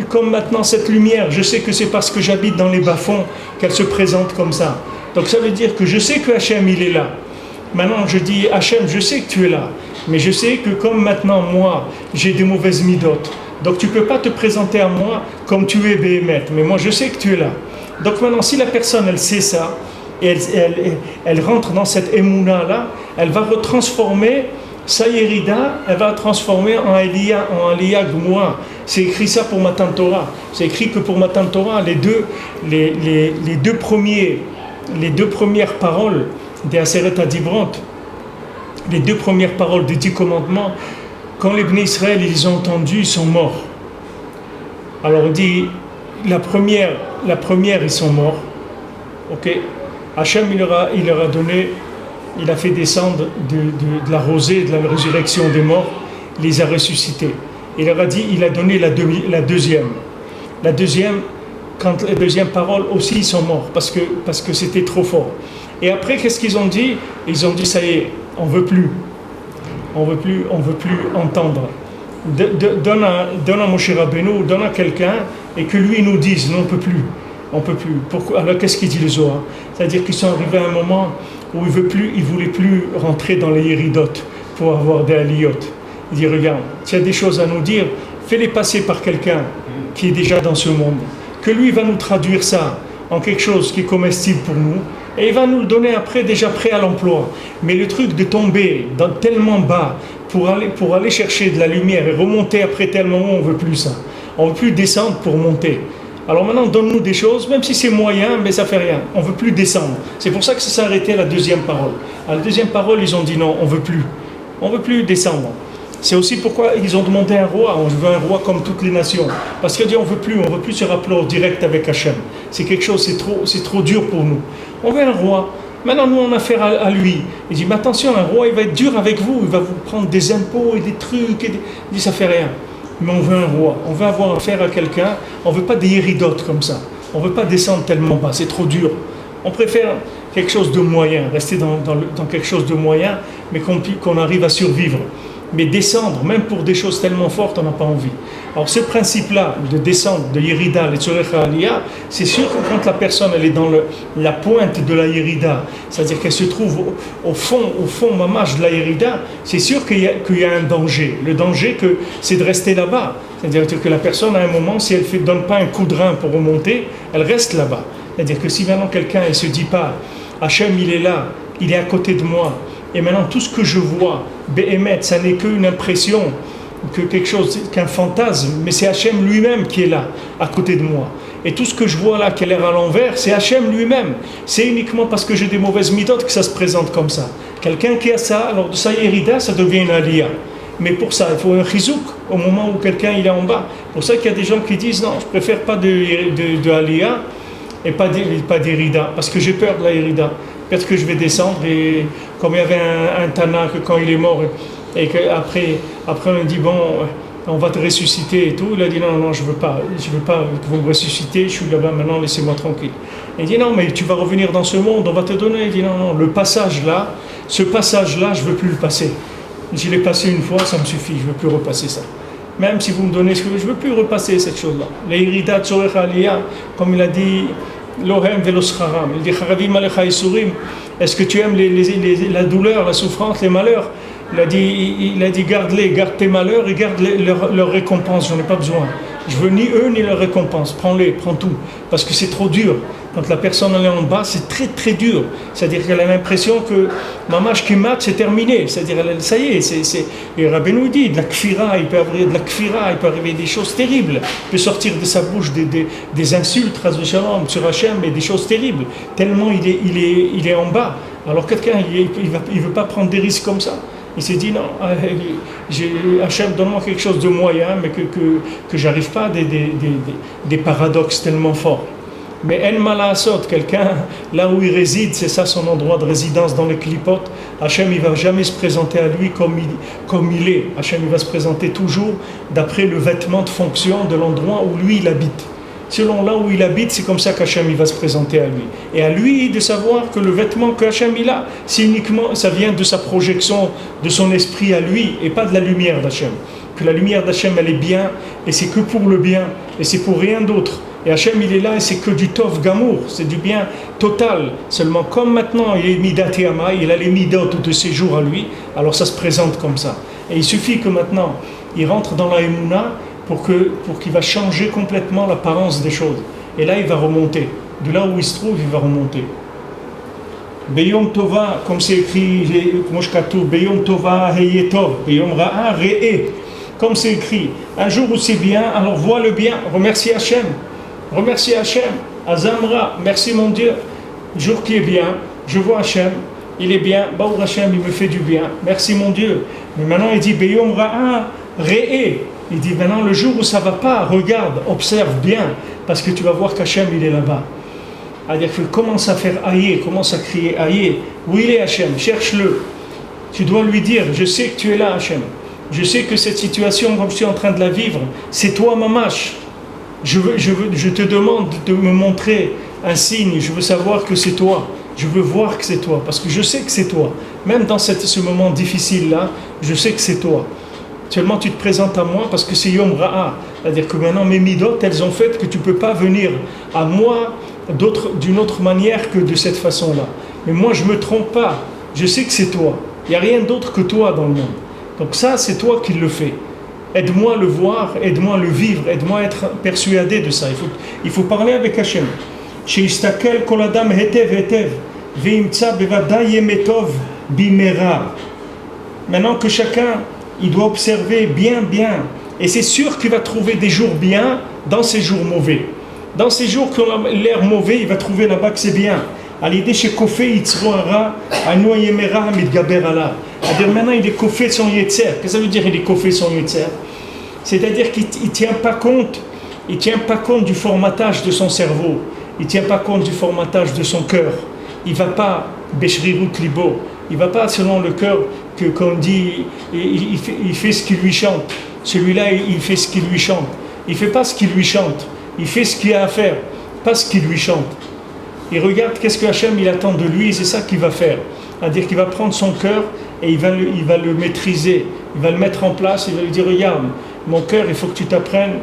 comme maintenant cette lumière, je sais que c'est parce que j'habite dans les bas-fonds qu'elle se présente comme ça. Donc ça veut dire que je sais que Hachem il est là. Maintenant je dis Hachem, je sais que tu es là, mais je sais que comme maintenant moi j'ai des mauvaises midotes. Donc tu ne peux pas te présenter à moi comme tu es Béhémet, mais moi je sais que tu es là. Donc maintenant si la personne elle sait ça, et elle rentre dans cette émouna-là, elle va retransformer sa Yerida, elle va transformer en Aliyah Gmoura. C'est écrit ça pour Matan Torah. C'est écrit que pour Matan Torah, les deux premières paroles des Aseret Adibrot, les deux premières paroles des 10 commandements, quand les Bnei Israël ils ont entendu, ils sont morts. Alors on dit, la première ils sont morts. Ok, Hachem il leur a donné, il a fait descendre de la rosée, de la résurrection des morts, il les a ressuscités. Il leur a dit, il a donné la deuxième. La deuxième parole aussi, ils sont morts parce que c'était trop fort. Et après, qu'est-ce qu'ils ont dit? Ils ont dit, ça y est, on veut plus entendre. Donne à Moshe Rabbeinu, donne à quelqu'un, et que lui nous dise, non, on peut plus. Pourquoi? Alors qu'est-ce qu'il dit le Zohar? C'est-à-dire qu'ils sont arrivés à un moment où ils voulaient plus rentrer dans les Yeridot pour avoir des Aliyot. Il dit, regarde, tu as des choses à nous dire, fais-les passer par quelqu'un qui est déjà dans ce monde, que lui va nous traduire ça en quelque chose qui est comestible pour nous, et il va nous le donner après déjà prêt à l'emploi. Mais le truc de tomber tellement bas pour aller chercher de la lumière et remonter après tel moment, on ne veut plus ça. On ne veut plus descendre pour monter. Alors maintenant, donne-nous des choses, même si c'est moyen, mais ça ne fait rien. On ne veut plus descendre. C'est pour ça que ça s'est arrêté à la deuxième parole. À la deuxième parole, ils ont dit non, on ne veut plus. On ne veut plus descendre. C'est aussi pourquoi ils ont demandé un roi. On veut un roi comme toutes les nations. Parce qu'ils ont dit on ne veut plus se rappeler au direct avec Hachem. C'est quelque chose, c'est trop dur pour nous. On veut un roi. Maintenant, nous, on a affaire à lui. Il dit, mais attention, un roi, il va être dur avec vous. Il va vous prendre des impôts et des trucs. Il dit, ça fait rien. Mais on veut un roi. On veut avoir affaire à quelqu'un. On ne veut pas des héridotes comme ça. On ne veut pas descendre tellement bas. C'est trop dur. On préfère quelque chose de moyen. Rester dans quelque chose de moyen, mais qu'on arrive à survivre. Mais descendre, même pour des choses tellement fortes, on n'a pas envie. Alors ce principe-là de descendre de Yerida, les Tzorecha Aliyah, c'est sûr que quand la personne elle est dans la pointe de la Yerida, c'est-à-dire qu'elle se trouve au fond mamash de la Yerida, c'est sûr qu'il y a un danger. Le danger, c'est de rester là-bas. C'est-à-dire que la personne, à un moment, si elle ne donne pas un coup de rein pour remonter, elle reste là-bas. C'est-à-dire que si maintenant quelqu'un ne se dit pas, Hachem, il est là, il est à côté de moi, et maintenant tout ce que je vois, Béhémet, ça n'est qu'une impression, qu'un fantasme, mais c'est Hachem lui-même qui est là, à côté de moi. Et tout ce que je vois là, qui a l'air à l'envers, c'est Hachem lui-même. C'est uniquement parce que j'ai des mauvaises midotes que ça se présente comme ça. Quelqu'un qui a ça, alors de sa Yerida, ça devient une Aliyah. Mais pour ça, il faut un chizouk au moment où quelqu'un il est en bas. Pour ça qu'il y a des gens qui disent non, je préfère pas de Aliyah et pas d'Yerida, parce que j'ai peur de la Yerida. Peut-être que je vais descendre, et comme il y avait un Tana que quand il est mort, et qu'après on dit bon, on va te ressusciter et tout, il a dit non, je veux pas que vous me ressuscitez, je suis là-bas maintenant, laissez-moi tranquille. Il dit non, mais tu vas revenir dans ce monde, on va te donner. Il dit non, ce passage-là, je veux plus le passer. Je l'ai passé une fois, ça me suffit, je veux plus repasser ça. Même si vous me donnez ce que je veux plus repasser cette chose-là. Les Yerida Tzorecha Aliyah, comme il a dit, Lohem veloscharam. Il dit Charavim alecha isurim. Est-ce que tu aimes la douleur, la souffrance, les malheurs? Il a dit garde tes malheurs et garde leur récompense. J'en ai pas besoin. Je veux ni eux ni leur récompense. Prends tout. Parce que c'est trop dur. Quand la personne elle est en bas, c'est très très dur. C'est-à-dire qu'elle a l'impression que Mamash Kimat, c'est terminé. C'est-à-dire, ça y est. Et Rabbeinu dit, de la kfira, il peut arriver des choses terribles. Il peut sortir de sa bouche des insultes, sur Hachem, et des choses terribles. Tellement il est en bas. Alors quelqu'un, il veut pas prendre des risques comme ça. Il s'est dit non, Hachem, donne-moi quelque chose de moyen, mais que j'arrive pas à des paradoxes tellement forts. Mais En Malasot, quelqu'un, là où il réside, c'est ça son endroit de résidence dans les clipotes. Hachem, il ne va jamais se présenter à lui comme il est. Hachem, il va se présenter toujours d'après le vêtement de fonction de l'endroit où lui, il habite. Selon là où il habite, c'est comme ça qu'Hachem, il va se présenter à lui. Et à lui de savoir que le vêtement que Hachem, il a, c'est uniquement, ça vient de sa projection, de son esprit à lui, et pas de la lumière d'Hachem. Que la lumière d'Hachem, elle est bien, et c'est que pour le bien, et c'est pour rien d'autre. Et Hachem, il est là et c'est que du Tov Gamour, c'est du bien total. Seulement, comme maintenant, il est Midat et Ama, il a les Midot de ses jours à lui, alors ça se présente comme ça. Et il suffit que maintenant, il rentre dans la Emouna pour qu'il va changer complètement l'apparence des choses. Et là, il va remonter. De là où il se trouve, il va remonter. Beyom Tova, comme c'est écrit, Moshkatou, Beyom Tova, Heyetov, Beyom Ra'a, Re'e. Comme c'est écrit, un jour où c'est bien, alors vois le bien, remercie Hachem. Remercie Hachem. Azamra, merci mon Dieu. Jour qui est bien, je vois Hachem, il est bien, Baour Hachem, il me fait du bien, merci mon Dieu. Mais maintenant il dit, Beyom Ra'a, Re'e. Il dit maintenant le jour où ça va pas, regarde, observe bien, parce que tu vas voir qu'Hachem il est là-bas. C'est-à-dire que commence à faire aïe, commence à crier aïe. Où il est Hachem? Cherche-le. Tu dois lui dire, je sais que tu es là Hachem. Je sais que cette situation, comme je suis en train de la vivre, c'est toi Mamash. Je te demande de me montrer un signe, je veux savoir que c'est toi. Je veux voir que c'est toi, parce que je sais que c'est toi. Même dans ce moment difficile-là, je sais que c'est toi. Seulement tu te présentes à moi parce que c'est Yom Ra'a. C'est-à-dire que maintenant mes midot, elles ont fait que tu ne peux pas venir à moi d'une autre manière que de cette façon-là. Mais moi je ne me trompe pas. Je sais que c'est toi. Il n'y a rien d'autre que toi dans le monde. Donc ça, c'est toi qui le fais. Aide-moi à le voir, aide-moi à le vivre, aide-moi à être persuadé de ça. Il faut parler avec Hachem. Sheistakel kol adam hetev hetev veimtsa bevadai yemetov bimera. Maintenant que chacun, il doit observer bien, bien. Et c'est sûr qu'il va trouver des jours bien dans ces jours mauvais. Dans ces jours qui ont l'air mauvais, il va trouver là-bas que c'est bien. À l'idée chez Kofé Yitzroara, Anoua Yemera Midgaber Allah. C'est-à-dire maintenant il est Kofé son Yetzer. Qu'est-ce que ça veut dire il est Kofé son Yetzer? C'est-à-dire qu'il ne tient pas compte. Il ne tient pas compte du formatage de son cerveau. Il ne tient pas compte du formatage de son cœur. Il ne va pas Beshrirut Libo. Il ne va pas selon le cœur qu'on dit, il fait ce qui lui chante. Celui-là, il fait ce qui lui chante. Il ne fait pas ce qui lui chante. Il fait ce qu'il a à faire, pas ce qui lui chante. Il regarde qu'est-ce que Hachem il attend de lui et c'est ça qu'il va faire. C'est-à-dire qu'il va prendre son cœur et il va le maîtriser. Il va le mettre en place, il va lui dire regarde, mon cœur, il faut que tu t'apprennes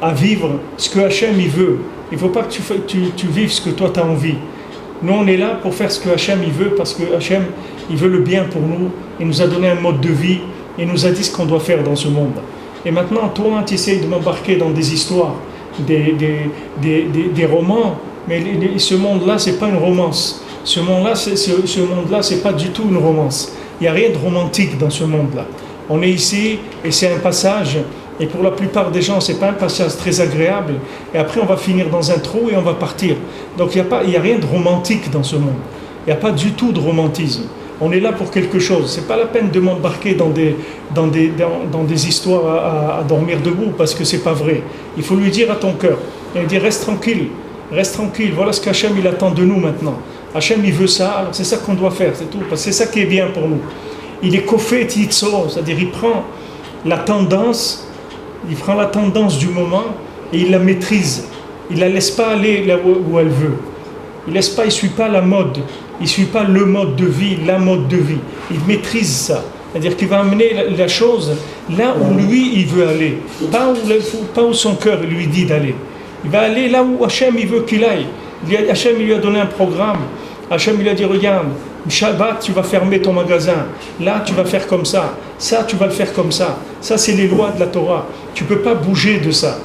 à vivre ce que Hachem il veut. Il ne faut pas que tu vives ce que toi tu as envie. Nous on est là pour faire ce que Hachem il veut parce que Hachem il veut le bien pour nous. Il nous a donné un mode de vie. Il nous a dit ce qu'on doit faire dans ce monde. Et maintenant toi tu essayes de m'embarquer dans des histoires, des romans. Mais ce monde-là, ce n'est pas une romance. Ce monde-là, c'est pas du tout une romance. Il n'y a rien de romantique dans ce monde-là. On est ici et c'est un passage. Et pour la plupart des gens, ce n'est pas un passage très agréable. Et après, on va finir dans un trou et on va partir. Donc, il n'y a rien de romantique dans ce monde. Il n'y a pas du tout de romantisme. On est là pour quelque chose. Ce n'est pas la peine de m'embarquer dans des histoires à dormir debout parce que ce n'est pas vrai. Il faut lui dire à ton cœur. Il dit reste tranquille. Reste tranquille, voilà ce qu'Hachem il attend de nous maintenant. Hachem il veut ça, alors c'est ça qu'on doit faire, c'est tout, parce que c'est ça qui est bien pour nous. Il est kofet yitzor, c'est-à-dire il prend la tendance du moment et il la maîtrise. Il la laisse pas aller là où elle veut. Il ne suit pas la mode, il ne suit pas le mode de vie, la mode de vie. Il maîtrise ça, c'est-à-dire qu'il va amener la chose là où lui il veut aller, pas où son cœur lui dit d'aller. Il va aller là où Hachem il veut qu'il aille. Hachem il lui a donné un programme. Hachem il a dit regarde, Shabbat tu vas fermer ton magasin. Là tu vas faire comme ça. Ça tu vas le faire comme ça. Ça c'est les lois de la Torah. Tu ne peux pas bouger de ça.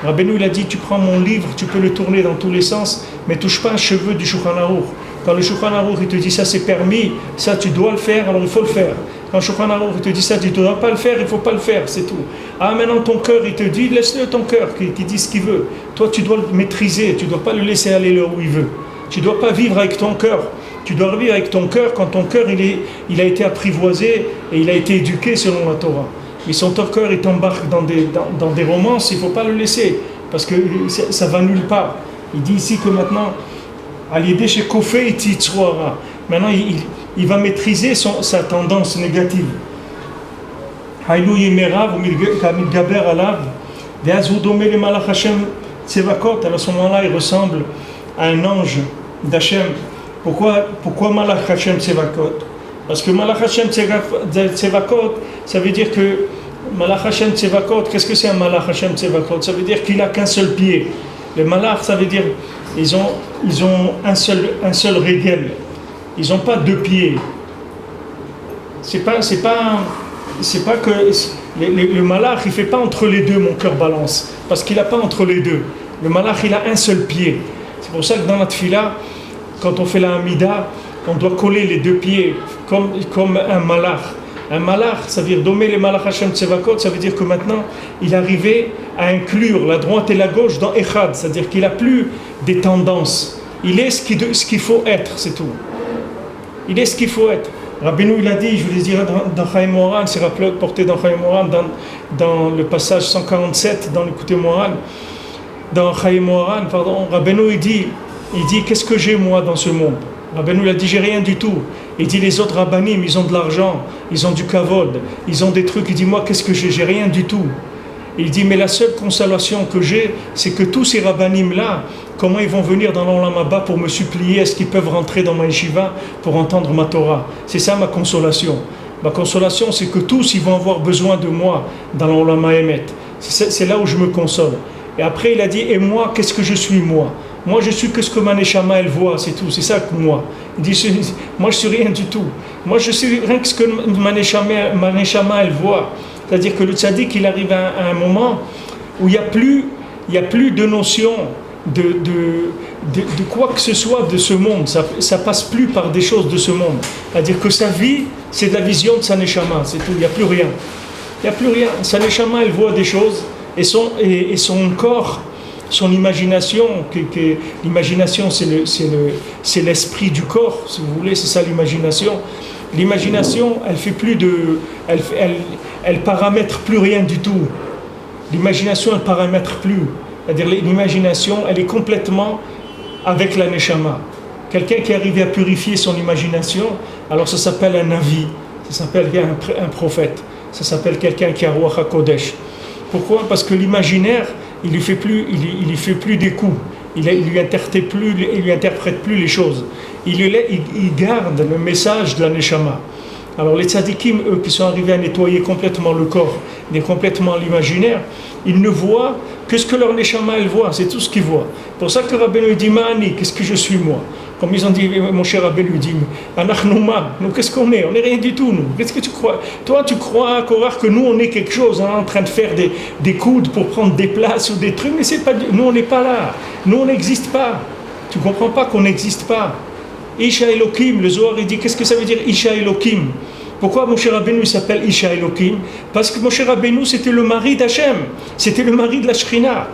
Rabbeinu il a dit tu prends mon livre, tu peux le tourner dans tous les sens, mais touche pas un cheveu du Shulchan Aruch. Quand le Shulchan Aruch il te dit ça c'est permis, ça tu dois le faire, alors il faut le faire. Quand le Shulchan Aruch il te dit ça tu ne dois pas le faire, il ne faut pas le faire, c'est tout. Ah maintenant ton cœur il te dit, laisse-le ton cœur qui dit ce qu'il veut. Toi tu dois le maîtriser, tu ne dois pas le laisser aller là où il veut. Tu ne dois pas vivre avec ton cœur. Tu dois vivre avec ton cœur quand ton cœur il a été apprivoisé et il a été éduqué selon la Torah. Mais son cœur il t'embarque dans des romances, il ne faut pas le laisser parce que ça va nulle part. Il dit ici que maintenant maintenant il va maîtriser sa tendance négative. À ce moment-là il ressemble à un ange d'Hachem. Pourquoi Malach Hashem Tsevakot? Parce que Malach Hashem Tsevakot, ça veut dire que Malach Hashem Tsevakot, qu'est-ce que c'est un Malach Hashem Tsevakot? Ça veut dire qu'il n'a qu'un seul pied. Les Malach, ça veut dire ils ont un seul régel. Ils n'ont pas deux pieds. C'est pas que le Malach il fait pas entre les deux mon cœur balance, parce qu'il n'a pas entre les deux. Le Malach il a un seul pied. C'est pour ça que dans la tfila, quand on fait la Hamida, on doit coller les deux pieds comme un malach. Un malach, ça veut dire Domé les malach Hashem Tsevakot, ça veut dire que maintenant, il arrivait à inclure la droite et la gauche dans Echad, c'est-à-dire qu'il n'a plus des tendances. Il est ce qu'il faut être, c'est tout. Il est ce qu'il faut être. Rabbeinu, il a dit, je vous le dirai dans Chaim Moharan, c'est rapporté dans Chaim Moharan, dans le passage 147, dans l'écouté Moharan, dans Chaim Moharan, pardon, Rabbeinu, il dit, qu'est-ce que j'ai moi dans ce monde? Rabbeinu, il a dit, j'ai rien du tout. Il dit, les autres rabbanim, ils ont de l'argent, ils ont du kavod, ils ont des trucs. Il dit, moi, qu'est-ce que j'ai rien du tout. Il dit, mais la seule consolation que j'ai, c'est que tous ces rabbanim-là, comment ils vont venir dans l'Olam Haba pour me supplier, est-ce qu'ils peuvent rentrer dans ma yeshiva pour entendre ma Torah? C'est ça ma consolation. Ma consolation, c'est que tous, ils vont avoir besoin de moi dans l'Olam Haemet. C'est là où je me console. Et après, il a dit, et moi, qu'est-ce que je suis moi? Moi, je suis que ce que ma neshama, elle voit, c'est tout. C'est ça que moi. Il dit, moi, je suis rien du tout. Moi, je suis rien que ce que ma neshama, elle voit. C'est-à-dire que le tzaddik, il arrive à un moment où il n'y a plus de notion de quoi que ce soit de ce monde. Ça passe plus par des choses de ce monde. C'est-à-dire que sa vie, c'est de la vision de sa neshama, c'est tout. Il n'y a plus rien. Il n'y a plus rien. Sa neshama, elle voit des choses et son corps, son imagination, l'imagination, c'est l'esprit du corps, si vous voulez, c'est ça l'imagination. L'imagination, elle paramètre plus rien du tout. L'imagination, elle paramètre plus. C'est-à-dire l'imagination, elle est complètement avec la neshama. Quelqu'un qui arrive à purifier son imagination, alors ça s'appelle un navi, ça s'appelle un prophète, ça s'appelle quelqu'un qui a Ruach HaKodesh. Pourquoi? Parce que l'imaginaire, il lui fait plus des coups, il lui interprète plus les choses. Il garde le message de la neshama. Alors les tzadikim, eux, qui sont arrivés à nettoyer complètement le corps, complètement l'imaginaire, ils ne voient que ce que leur neshama, elle voit, c'est tout ce qu'ils voient. Pour ça que Rabbeinu dit, Ma'ani, qu'est-ce que je suis moi? Comme ils ont dit, mon cher Rabbeinu dit, Anachnouma, nous qu'est-ce qu'on est? On n'est rien du tout, nous. Qu'est-ce que tu crois? Toi, tu crois, Korach, que nous, on est quelque chose, hein, en train de faire des coudes pour prendre des places ou des trucs, mais c'est pas, nous, on n'est pas là. Nous, on n'existe pas. Tu comprends pas qu'on n'existe pas. Isha Elokim, le Zohar, il dit, qu'est-ce que ça veut dire Isha Elokim? Pourquoi Moshe Rabbeinu s'appelle Isha Elokim? Parce que Moshe Rabbeinu, c'était le mari d'Hachem, c'était le mari de la Shrina.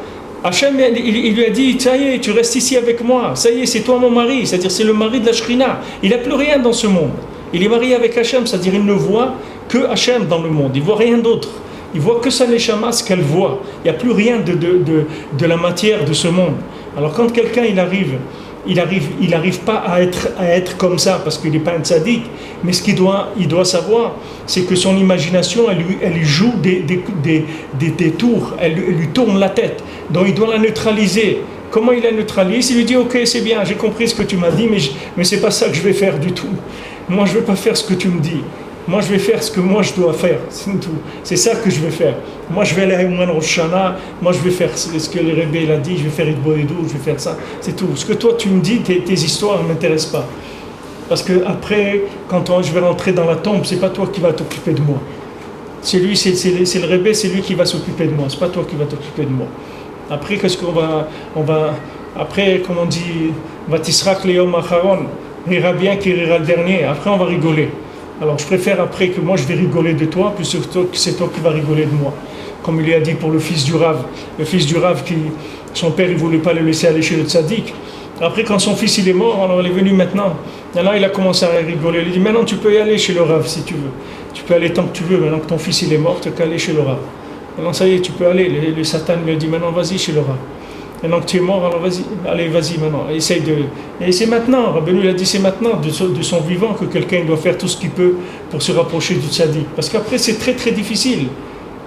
Hachem, il lui a dit, ça y est, tu restes ici avec moi, ça y est, c'est toi mon mari, c'est-à-dire c'est le mari de la Shrina. Il n'a plus rien dans ce monde. Il est marié avec Hachem, c'est-à-dire il ne voit que Hachem dans le monde, il ne voit rien d'autre. Il voit que sa neshama, ce qu'elle voit. Il n'y a plus rien de la matière de ce monde. Alors quand quelqu'un, il arrive pas à être comme ça parce qu'il n'est pas un tzaddik, mais ce il doit savoir, c'est que son imagination, elle lui joue des tours, elle lui tourne la tête, donc il doit la neutraliser. Comment il la neutralise? Il lui dit, ok, c'est bien, j'ai compris ce que tu m'as dit, mais c'est pas ça que je vais faire du tout. Moi, je vais pas faire ce que tu me dis. Moi, je vais faire ce que moi je dois faire, c'est tout. C'est ça que je vais faire. Moi, je vais aller à Ouman Rosh Hashanah, moi, je vais faire ce que le Rebbe a dit, je vais faire Idboedou, je vais faire ça, c'est tout. Ce que toi, tu me dis, tes histoires ne m'intéressent pas. Parce que après, quand je vais rentrer dans la tombe, c'est pas toi qui vas t'occuper de moi. C'est le Rebbe, c'est lui qui va s'occuper de moi, c'est pas toi qui vas t'occuper de moi. Après, qu'est-ce qu'on va après, comme on dit, Vatisrak Leom Acharon, rira bien qui rira le dernier, après on va rigoler. Alors je préfère après que moi je vais rigoler de toi, plus que c'est toi qui vas rigoler de moi. Comme il lui a dit pour le fils du Rav. Le fils du Rav, son père il ne voulait pas le laisser aller chez le tzaddik. Après quand son fils il est mort, alors il est venu maintenant. Maintenant il a commencé à rigoler. Il dit maintenant tu peux y aller chez le Rav si tu veux. Tu peux aller tant que tu veux, maintenant que ton fils il est mort, tu peux aller chez le Rav. Maintenant ça y est, tu peux aller. Le Satan lui a dit maintenant vas-y chez le Rav. Maintenant que tu es mort, alors vas-y maintenant, essaye de... Et c'est maintenant, Rabbeinu il a dit c'est maintenant, de son vivant, que quelqu'un doit faire tout ce qu'il peut pour se rapprocher du tzaddik. Parce qu'après c'est très très difficile.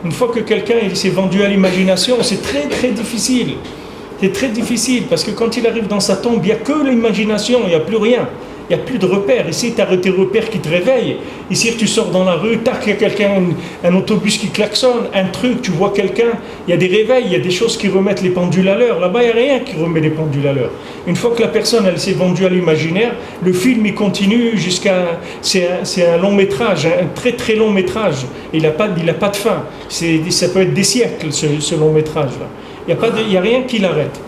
Une fois que quelqu'un s'est vendu à l'imagination, c'est très très difficile. C'est très difficile, parce que quand il arrive dans sa tombe, il n'y a que l'imagination, il n'y a plus rien. Il n'y a plus de repères. Ici, tu as tes repères qui te réveillent. Ici, tu sors dans la rue, tac, il y a quelqu'un, un autobus qui klaxonne, un truc, tu vois quelqu'un, il y a des réveils, il y a des choses qui remettent les pendules à l'heure. Là-bas, il n'y a rien qui remet les pendules à l'heure. Une fois que la personne, elle s'est vendue à l'imaginaire, le film, il continue jusqu'à... C'est un long métrage, un très très long métrage. Il n'a pas de fin. Ça peut être des siècles, ce long métrage-là. Il n'y a rien qui l'arrête.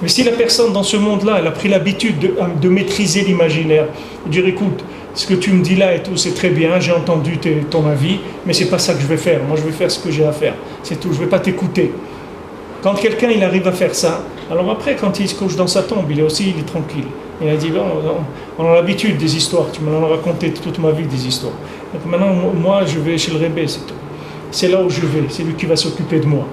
Mais si la personne dans ce monde-là, elle a pris l'habitude de maîtriser l'imaginaire, de dire écoute, ce que tu me dis là et tout, c'est très bien, j'ai entendu ton avis, mais c'est pas ça que je vais faire. Moi, je vais faire ce que j'ai à faire. C'est tout, je vais pas t'écouter. Quand quelqu'un il arrive à faire ça, alors après, quand il se couche dans sa tombe, il est tranquille. Il a dit bon, on a l'habitude des histoires. Tu m'en as raconté toute ma vie des histoires. Donc maintenant, moi, je vais chez le Rebbe, c'est tout. C'est là où je vais. C'est lui qui va s'occuper de moi.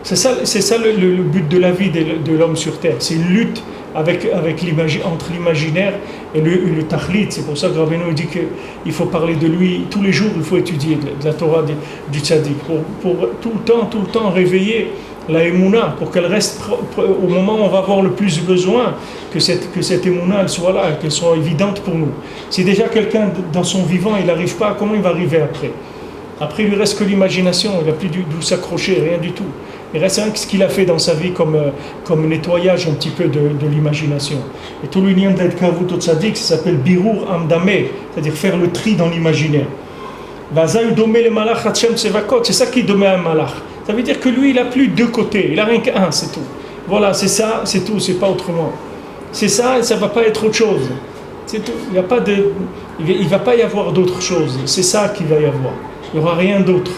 C'est ça le but de la vie de l'homme sur terre. C'est une lutte entre l'imaginaire et le tahlit. C'est pour ça que Rabbeinu dit qu'il faut parler de lui tous les jours. Il faut étudier de la Torah du tzaddik pour tout le temps réveiller la émouna, pour qu'elle reste au moment où on va avoir le plus besoin, que cette émouna elle soit là, qu'elle soit évidente pour nous. Si déjà quelqu'un dans son vivant il n'arrive pas, comment il va arriver après? Après il lui reste que l'imagination, il n'a plus d'où s'accrocher, rien du tout. Il reste rien que ce qu'il a fait dans sa vie comme nettoyage un petit peu de l'imagination. Et tout l'union d'Ed Kavut au Tzadik, ça s'appelle Birur Amdame, c'est-à-dire faire le tri dans l'imaginaire. C'est ça qui est domé à un malach. Ça veut dire que lui, il n'a plus deux côtés, il n'a rien qu'un, c'est tout. Voilà, c'est ça, c'est tout, c'est pas autrement. C'est ça et ça ne va pas être autre chose. C'est tout. Il ne va pas y avoir d'autre chose. C'est ça qu'il va y avoir. Il n'y aura rien d'autre.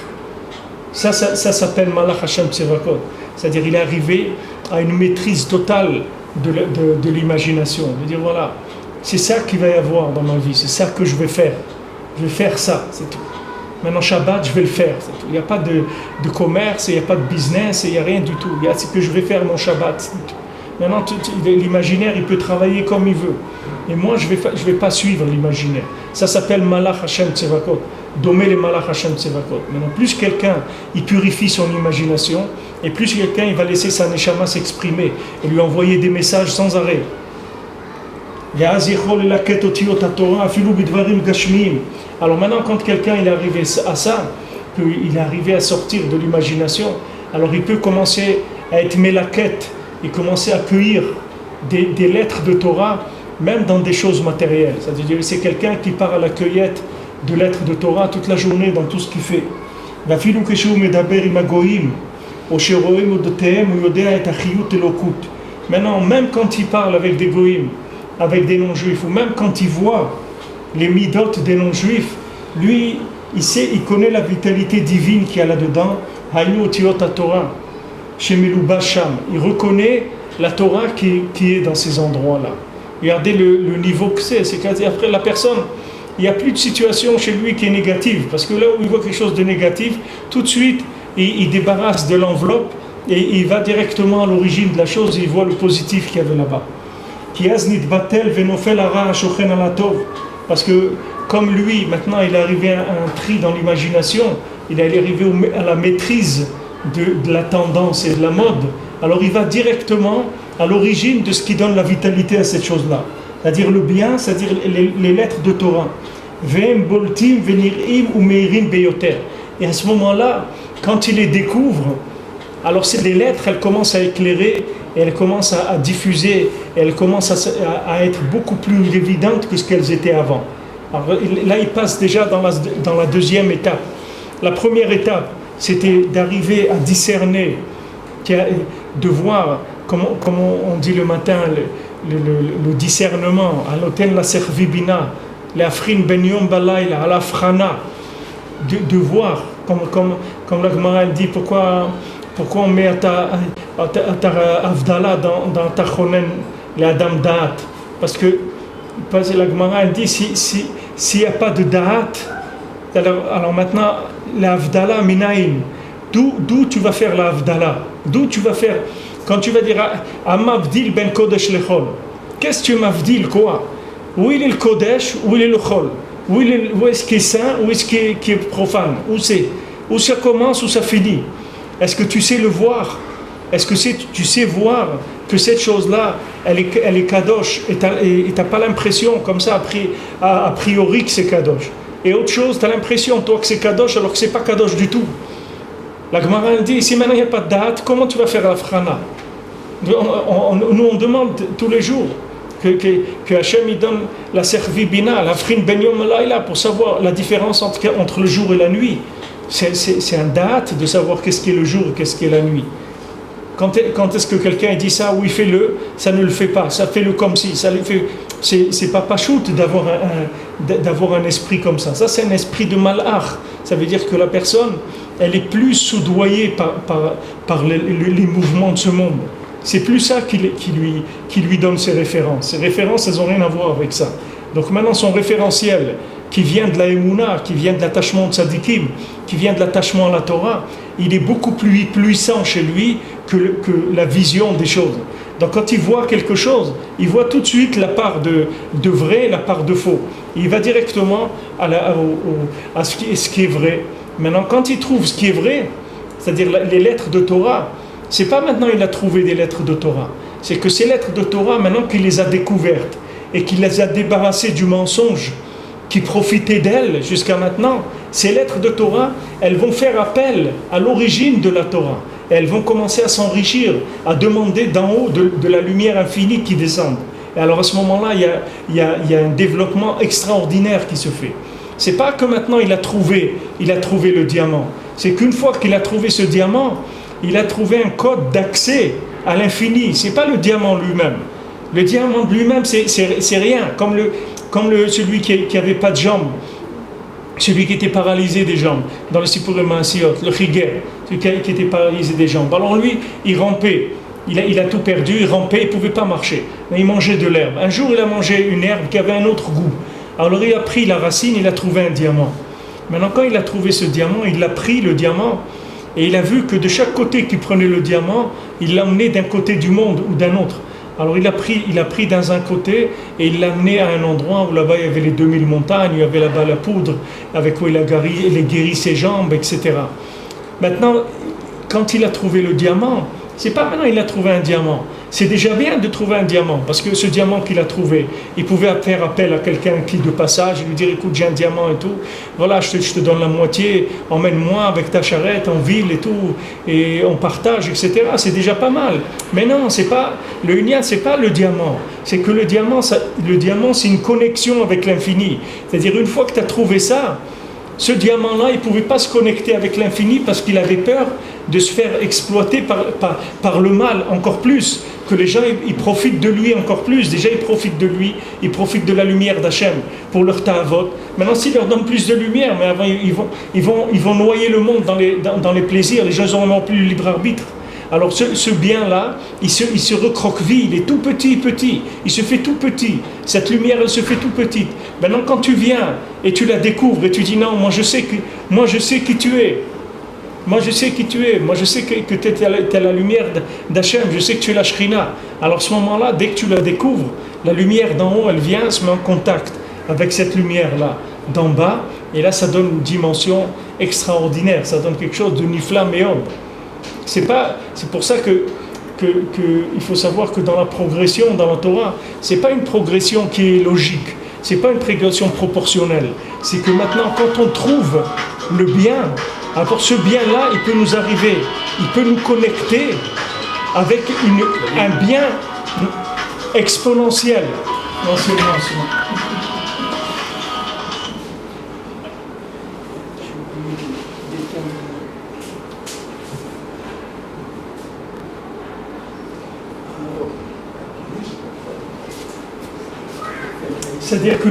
Ça s'appelle Malach Hashem Tsevakot. C'est-à-dire il est arrivé à une maîtrise totale de l'imagination. Il veut dire voilà, c'est ça qu'il va y avoir dans ma vie, c'est ça que je vais faire. Je vais faire ça, c'est tout. Maintenant Shabbat, je vais le faire. C'est tout. Il n'y a pas de commerce, il n'y a pas de business, il n'y a rien du tout. Il y a ce que je vais faire mon Shabbat. C'est tout. Maintenant l'imaginaire, il peut travailler comme il veut. Et moi, je vais pas suivre l'imaginaire. Ça s'appelle Malach Hashem Tsevakot. Dommer les Malach Hashem Tsevakot. Maintenant, plus quelqu'un il purifie son imagination, et plus quelqu'un il va laisser sa neshama s'exprimer et lui envoyer des messages sans arrêt. Alors maintenant, quand quelqu'un il est arrivé à ça, qu'il est arrivé à sortir de l'imagination, alors il peut commencer à être mélaquette et commencer à accueillir des lettres de Torah, même dans des choses matérielles. C'est-à-dire c'est quelqu'un qui part à la cueillette de lettres de Torah toute la journée dans tout ce qu'il fait. Maintenant, même quand il parle avec des goïms, avec des non-juifs, ou même quand il voit les midot des non-juifs, lui, il connaît la vitalité divine qu'il y a là-dedans. Il reconnaît la Torah qui est dans ces endroits-là. Regardez le niveau que c'est qu'après la personne, il n'y a plus de situation chez lui qui est négative, parce que là où il voit quelque chose de négatif, tout de suite, il débarrasse de l'enveloppe et il va directement à l'origine de la chose et il voit le positif qu'il y avait là-bas. Parce que comme lui, maintenant il est arrivé à un tri dans l'imagination, il est arrivé à la maîtrise de la tendance et de la mode, alors il va directement à l'origine de ce qui donne la vitalité à cette chose-là. C'est-à-dire le bien, c'est-à-dire les lettres de Torah. Et à ce moment-là, quand il les découvre, alors ces lettres, elles commencent à éclairer, et elles commencent à diffuser, et elles commencent à être beaucoup plus évidentes que ce qu'elles étaient avant. Alors là, il passe déjà dans la deuxième étape. La première étape, c'était d'arriver à discerner, de voir, comme on dit le matin, le discernement, aloten la servibina, la frin ben yom balayla, à la frana, de voir, comme la Gemara dit, pourquoi on met à ta avdala dans ta chonen, les adam da'at, parce que la Gemara dit, s'il n'y a pas de da'at, alors maintenant, la avdala minaïn, d'où tu vas faire la avdala, d'où tu vas faire. Quand tu vas dire Amavdil ben Kodesh lechol, qu'est-ce que tu m'avdil quoi? Où il est le Kodesh, où il est le Chol? Où est-ce qu'il est saint, où est-ce qu'il est profane? Où ça commence, où ça finit? Est-ce que tu sais le voir? Est-ce que tu sais voir que cette chose-là, elle est kadosh et tu n'as pas l'impression comme ça a priori que c'est kadosh? Et autre chose, tu as l'impression toi que c'est kadosh alors que c'est pas kadosh du tout. La Gemara dit, si maintenant il n'y a pas de date, comment tu vas faire la frana? Nous on demande tous les jours que Hachem il donne la servibina, la frin ben yom layla, pour savoir la différence entre le jour et la nuit. C'est un date de savoir qu'est-ce qui est le jour et qu'est-ce qui est la nuit. Quand est-ce que quelqu'un dit ça, oui, fais-le, ça ne le fait pas, ça fait-le comme si, ça le fait. C'est pas pachout d'avoir un esprit comme ça. Ça, c'est un esprit de malach. Ça veut dire que la personne, elle est plus soudoyée par les mouvements de ce monde. C'est plus ça qui lui donne ses références. Ses références, elles n'ont rien à voir avec ça. Donc maintenant, son référentiel, qui vient de la Emouna, qui vient de l'attachement de Tzadikim, qui vient de l'attachement à la Torah, il est beaucoup plus puissant chez lui que la vision des choses. Donc quand il voit quelque chose, il voit tout de suite la part de vrai, la part de faux. Il va directement à ce qui est vrai. Maintenant, quand il trouve ce qui est vrai, c'est-à-dire les lettres de Torah, c'est pas maintenant il a trouvé des lettres de Torah, c'est que ces lettres de Torah, maintenant qu'il les a découvertes et qu'il les a débarrassées du mensonge qui profitait d'elles jusqu'à maintenant, ces lettres de Torah, elles vont faire appel à l'origine de la Torah. Elles vont commencer à s'enrichir, à demander d'en haut de la lumière infinie qui descend. Et alors à ce moment-là, il y a un développement extraordinaire qui se fait. C'est pas que maintenant il a trouvé le diamant. C'est qu'une fois qu'il a trouvé ce diamant, il a trouvé un code d'accès à l'infini. C'est pas le diamant lui-même. Le diamant lui-même, c'est rien. Comme celui qui avait pas de jambes, celui qui était paralysé des jambes, dans le Sipurim Maasiot, le Chiguer, celui qui était paralysé des jambes. Alors lui, il rampait. Il a tout perdu, il rampait, il ne pouvait pas marcher. Mais il mangeait de l'herbe. Un jour, il a mangé une herbe qui avait un autre goût. Alors il a pris la racine, il a trouvé un diamant. Maintenant, quand il a trouvé ce diamant, il a pris le diamant et il a vu que de chaque côté qu'il prenait le diamant, il l'emmenait d'un côté du monde ou d'un autre. Alors il a pris dans un côté et il l'a amené à un endroit où là-bas il y avait les 2000 montagnes, il y avait là-bas la poudre avec où il a guéri ses jambes, etc. Maintenant, quand il a trouvé le diamant, c'est pas maintenant il a trouvé un diamant. C'est déjà bien de trouver un diamant, parce que ce diamant qu'il a trouvé, il pouvait faire appel à quelqu'un qui de passage, et lui dire écoute, j'ai un diamant et tout, voilà, je te donne la moitié, emmène-moi avec ta charrette en ville et tout, et on partage, etc. C'est déjà pas mal. Mais non, c'est pas le Inyan, c'est pas le diamant. C'est que le diamant, c'est une connexion avec l'infini. C'est-à-dire, une fois que tu as trouvé ça, ce diamant-là, il ne pouvait pas se connecter avec l'infini parce qu'il avait peur de se faire exploiter par le mal encore plus, que les gens ils profitent de lui encore plus. Déjà ils profitent de lui, ils profitent de la lumière d'Hachem pour leur ta'avot. Maintenant s'ils leur donnent plus de lumière, mais avant ils vont noyer le monde dans les plaisirs, les gens n'auront plus le libre arbitre. Alors ce bien-là, il se recroqueville, il est tout petit, il se fait tout petit. Cette lumière, elle se fait tout petite. Maintenant, quand tu viens et tu la découvres et tu dis non, moi je sais qui tu es. Moi je sais qui tu es. Moi je sais que tu es la lumière d'Hachem, je sais que tu es la Shrina. Alors à ce moment-là, dès que tu la découvres, la lumière d'en haut, elle vient, se met en contact avec cette lumière-là d'en bas. Et là, ça donne une dimension extraordinaire. Ça donne quelque chose de nifla meod. C'est pour ça que il faut savoir que dans la progression, dans la Torah, c'est pas une progression qui est logique, c'est pas une progression proportionnelle. C'est que maintenant, quand on trouve le bien, alors ce bien-là, il peut nous arriver, il peut nous connecter avec un bien exponentiel. Non, c'est bon. C'est-à-dire que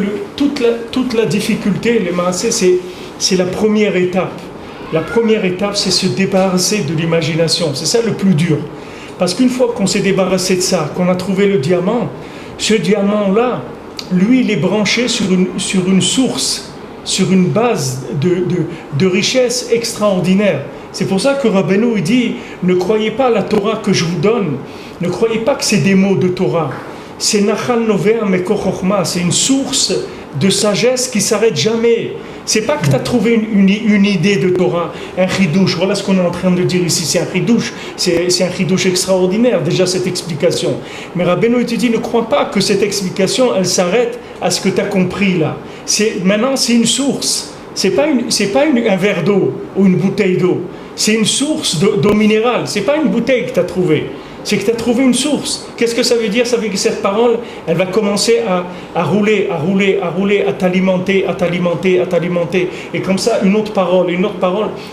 toute la difficulté, les maasé, c'est la première étape. La première étape, c'est se débarrasser de l'imagination. C'est ça le plus dur. Parce qu'une fois qu'on s'est débarrassé de ça, qu'on a trouvé le diamant, ce diamant-là, lui, il est branché sur une source, sur une base de richesse extraordinaire. C'est pour ça que Rabbeinu, il dit, ne croyez pas à la Torah que je vous donne, ne croyez pas que c'est des mots de Torah. C'est Nachal Novea Mekor Chochma, c'est une source de sagesse qui ne s'arrête jamais. C'est pas que tu as trouvé une idée de Torah, un chidouche. Voilà ce qu'on est en train de dire ici, c'est un chidouche. C'est un chidouche extraordinaire, déjà cette explication. Mais Rabbeinu te dit, ne crois pas que cette explication, elle s'arrête à ce que tu as compris là. Maintenant, c'est une source. C'est pas un verre d'eau ou une bouteille d'eau. C'est une source d'eau minérale. C'est pas une bouteille que tu as trouvée. C'est que tu as trouvé une source. Qu'est-ce que ça veut dire? Ça veut dire que cette parole, elle va commencer à rouler, à t'alimenter. Et comme ça, une autre parole,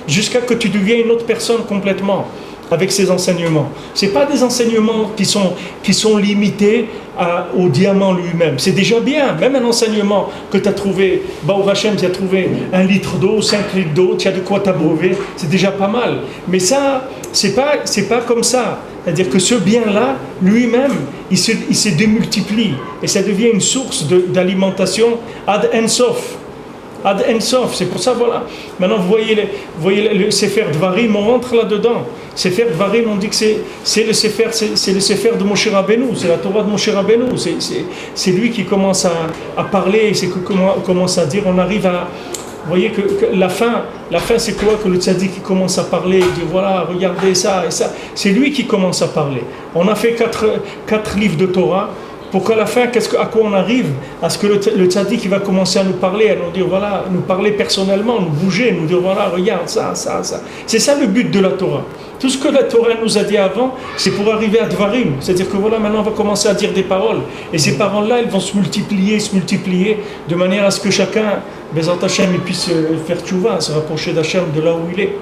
jusqu'à que tu deviens une autre personne complètement. avec ces enseignements. Ce n'est pas des enseignements qui sont limités au diamant lui-même. C'est déjà bien. Même un enseignement que tu as trouvé, Baruch Hashem, tu as trouvé 1 litre d'eau, 5 litres d'eau, tu as de quoi t'abreuver, c'est déjà pas mal. Mais ça, c'est pas comme ça. C'est-à-dire que ce bien-là, lui-même, il se démultiplie. Et ça devient une source d'alimentation ad ensof. Ad ensof, c'est pour ça, voilà. Maintenant, vous voyez le Sefer Dvarim, on rentre là-dedans. Sefer Dvarim, on dit que c'est le Sefer de Moshe Rabbeinu, c'est la Torah de Moshe Rabbeinu. C'est lui qui commence à parler, c'est commence à dire, on arrive à... Vous voyez que la fin c'est quoi? Que le tzaddik qui commence à parler, il dit voilà, regardez ça et ça. C'est lui qui commence à parler. On a fait quatre livres de Torah. Pour qu'à la fin, à quoi on arrive? À ce que le tzaddik va commencer à nous parler, à nous dire voilà, nous parler personnellement, nous bouger, nous dire voilà, regarde ça. C'est ça le but de la Torah. Tout ce que la Torah nous a dit avant, c'est pour arriver à Dvarim. C'est-à-dire que voilà, maintenant on va commencer à dire des paroles. Et ces paroles-là, elles vont se multiplier, de manière à ce que chacun, Bezat Hashem, il puisse faire tchouva, se rapprocher d'Hachem de là où il est.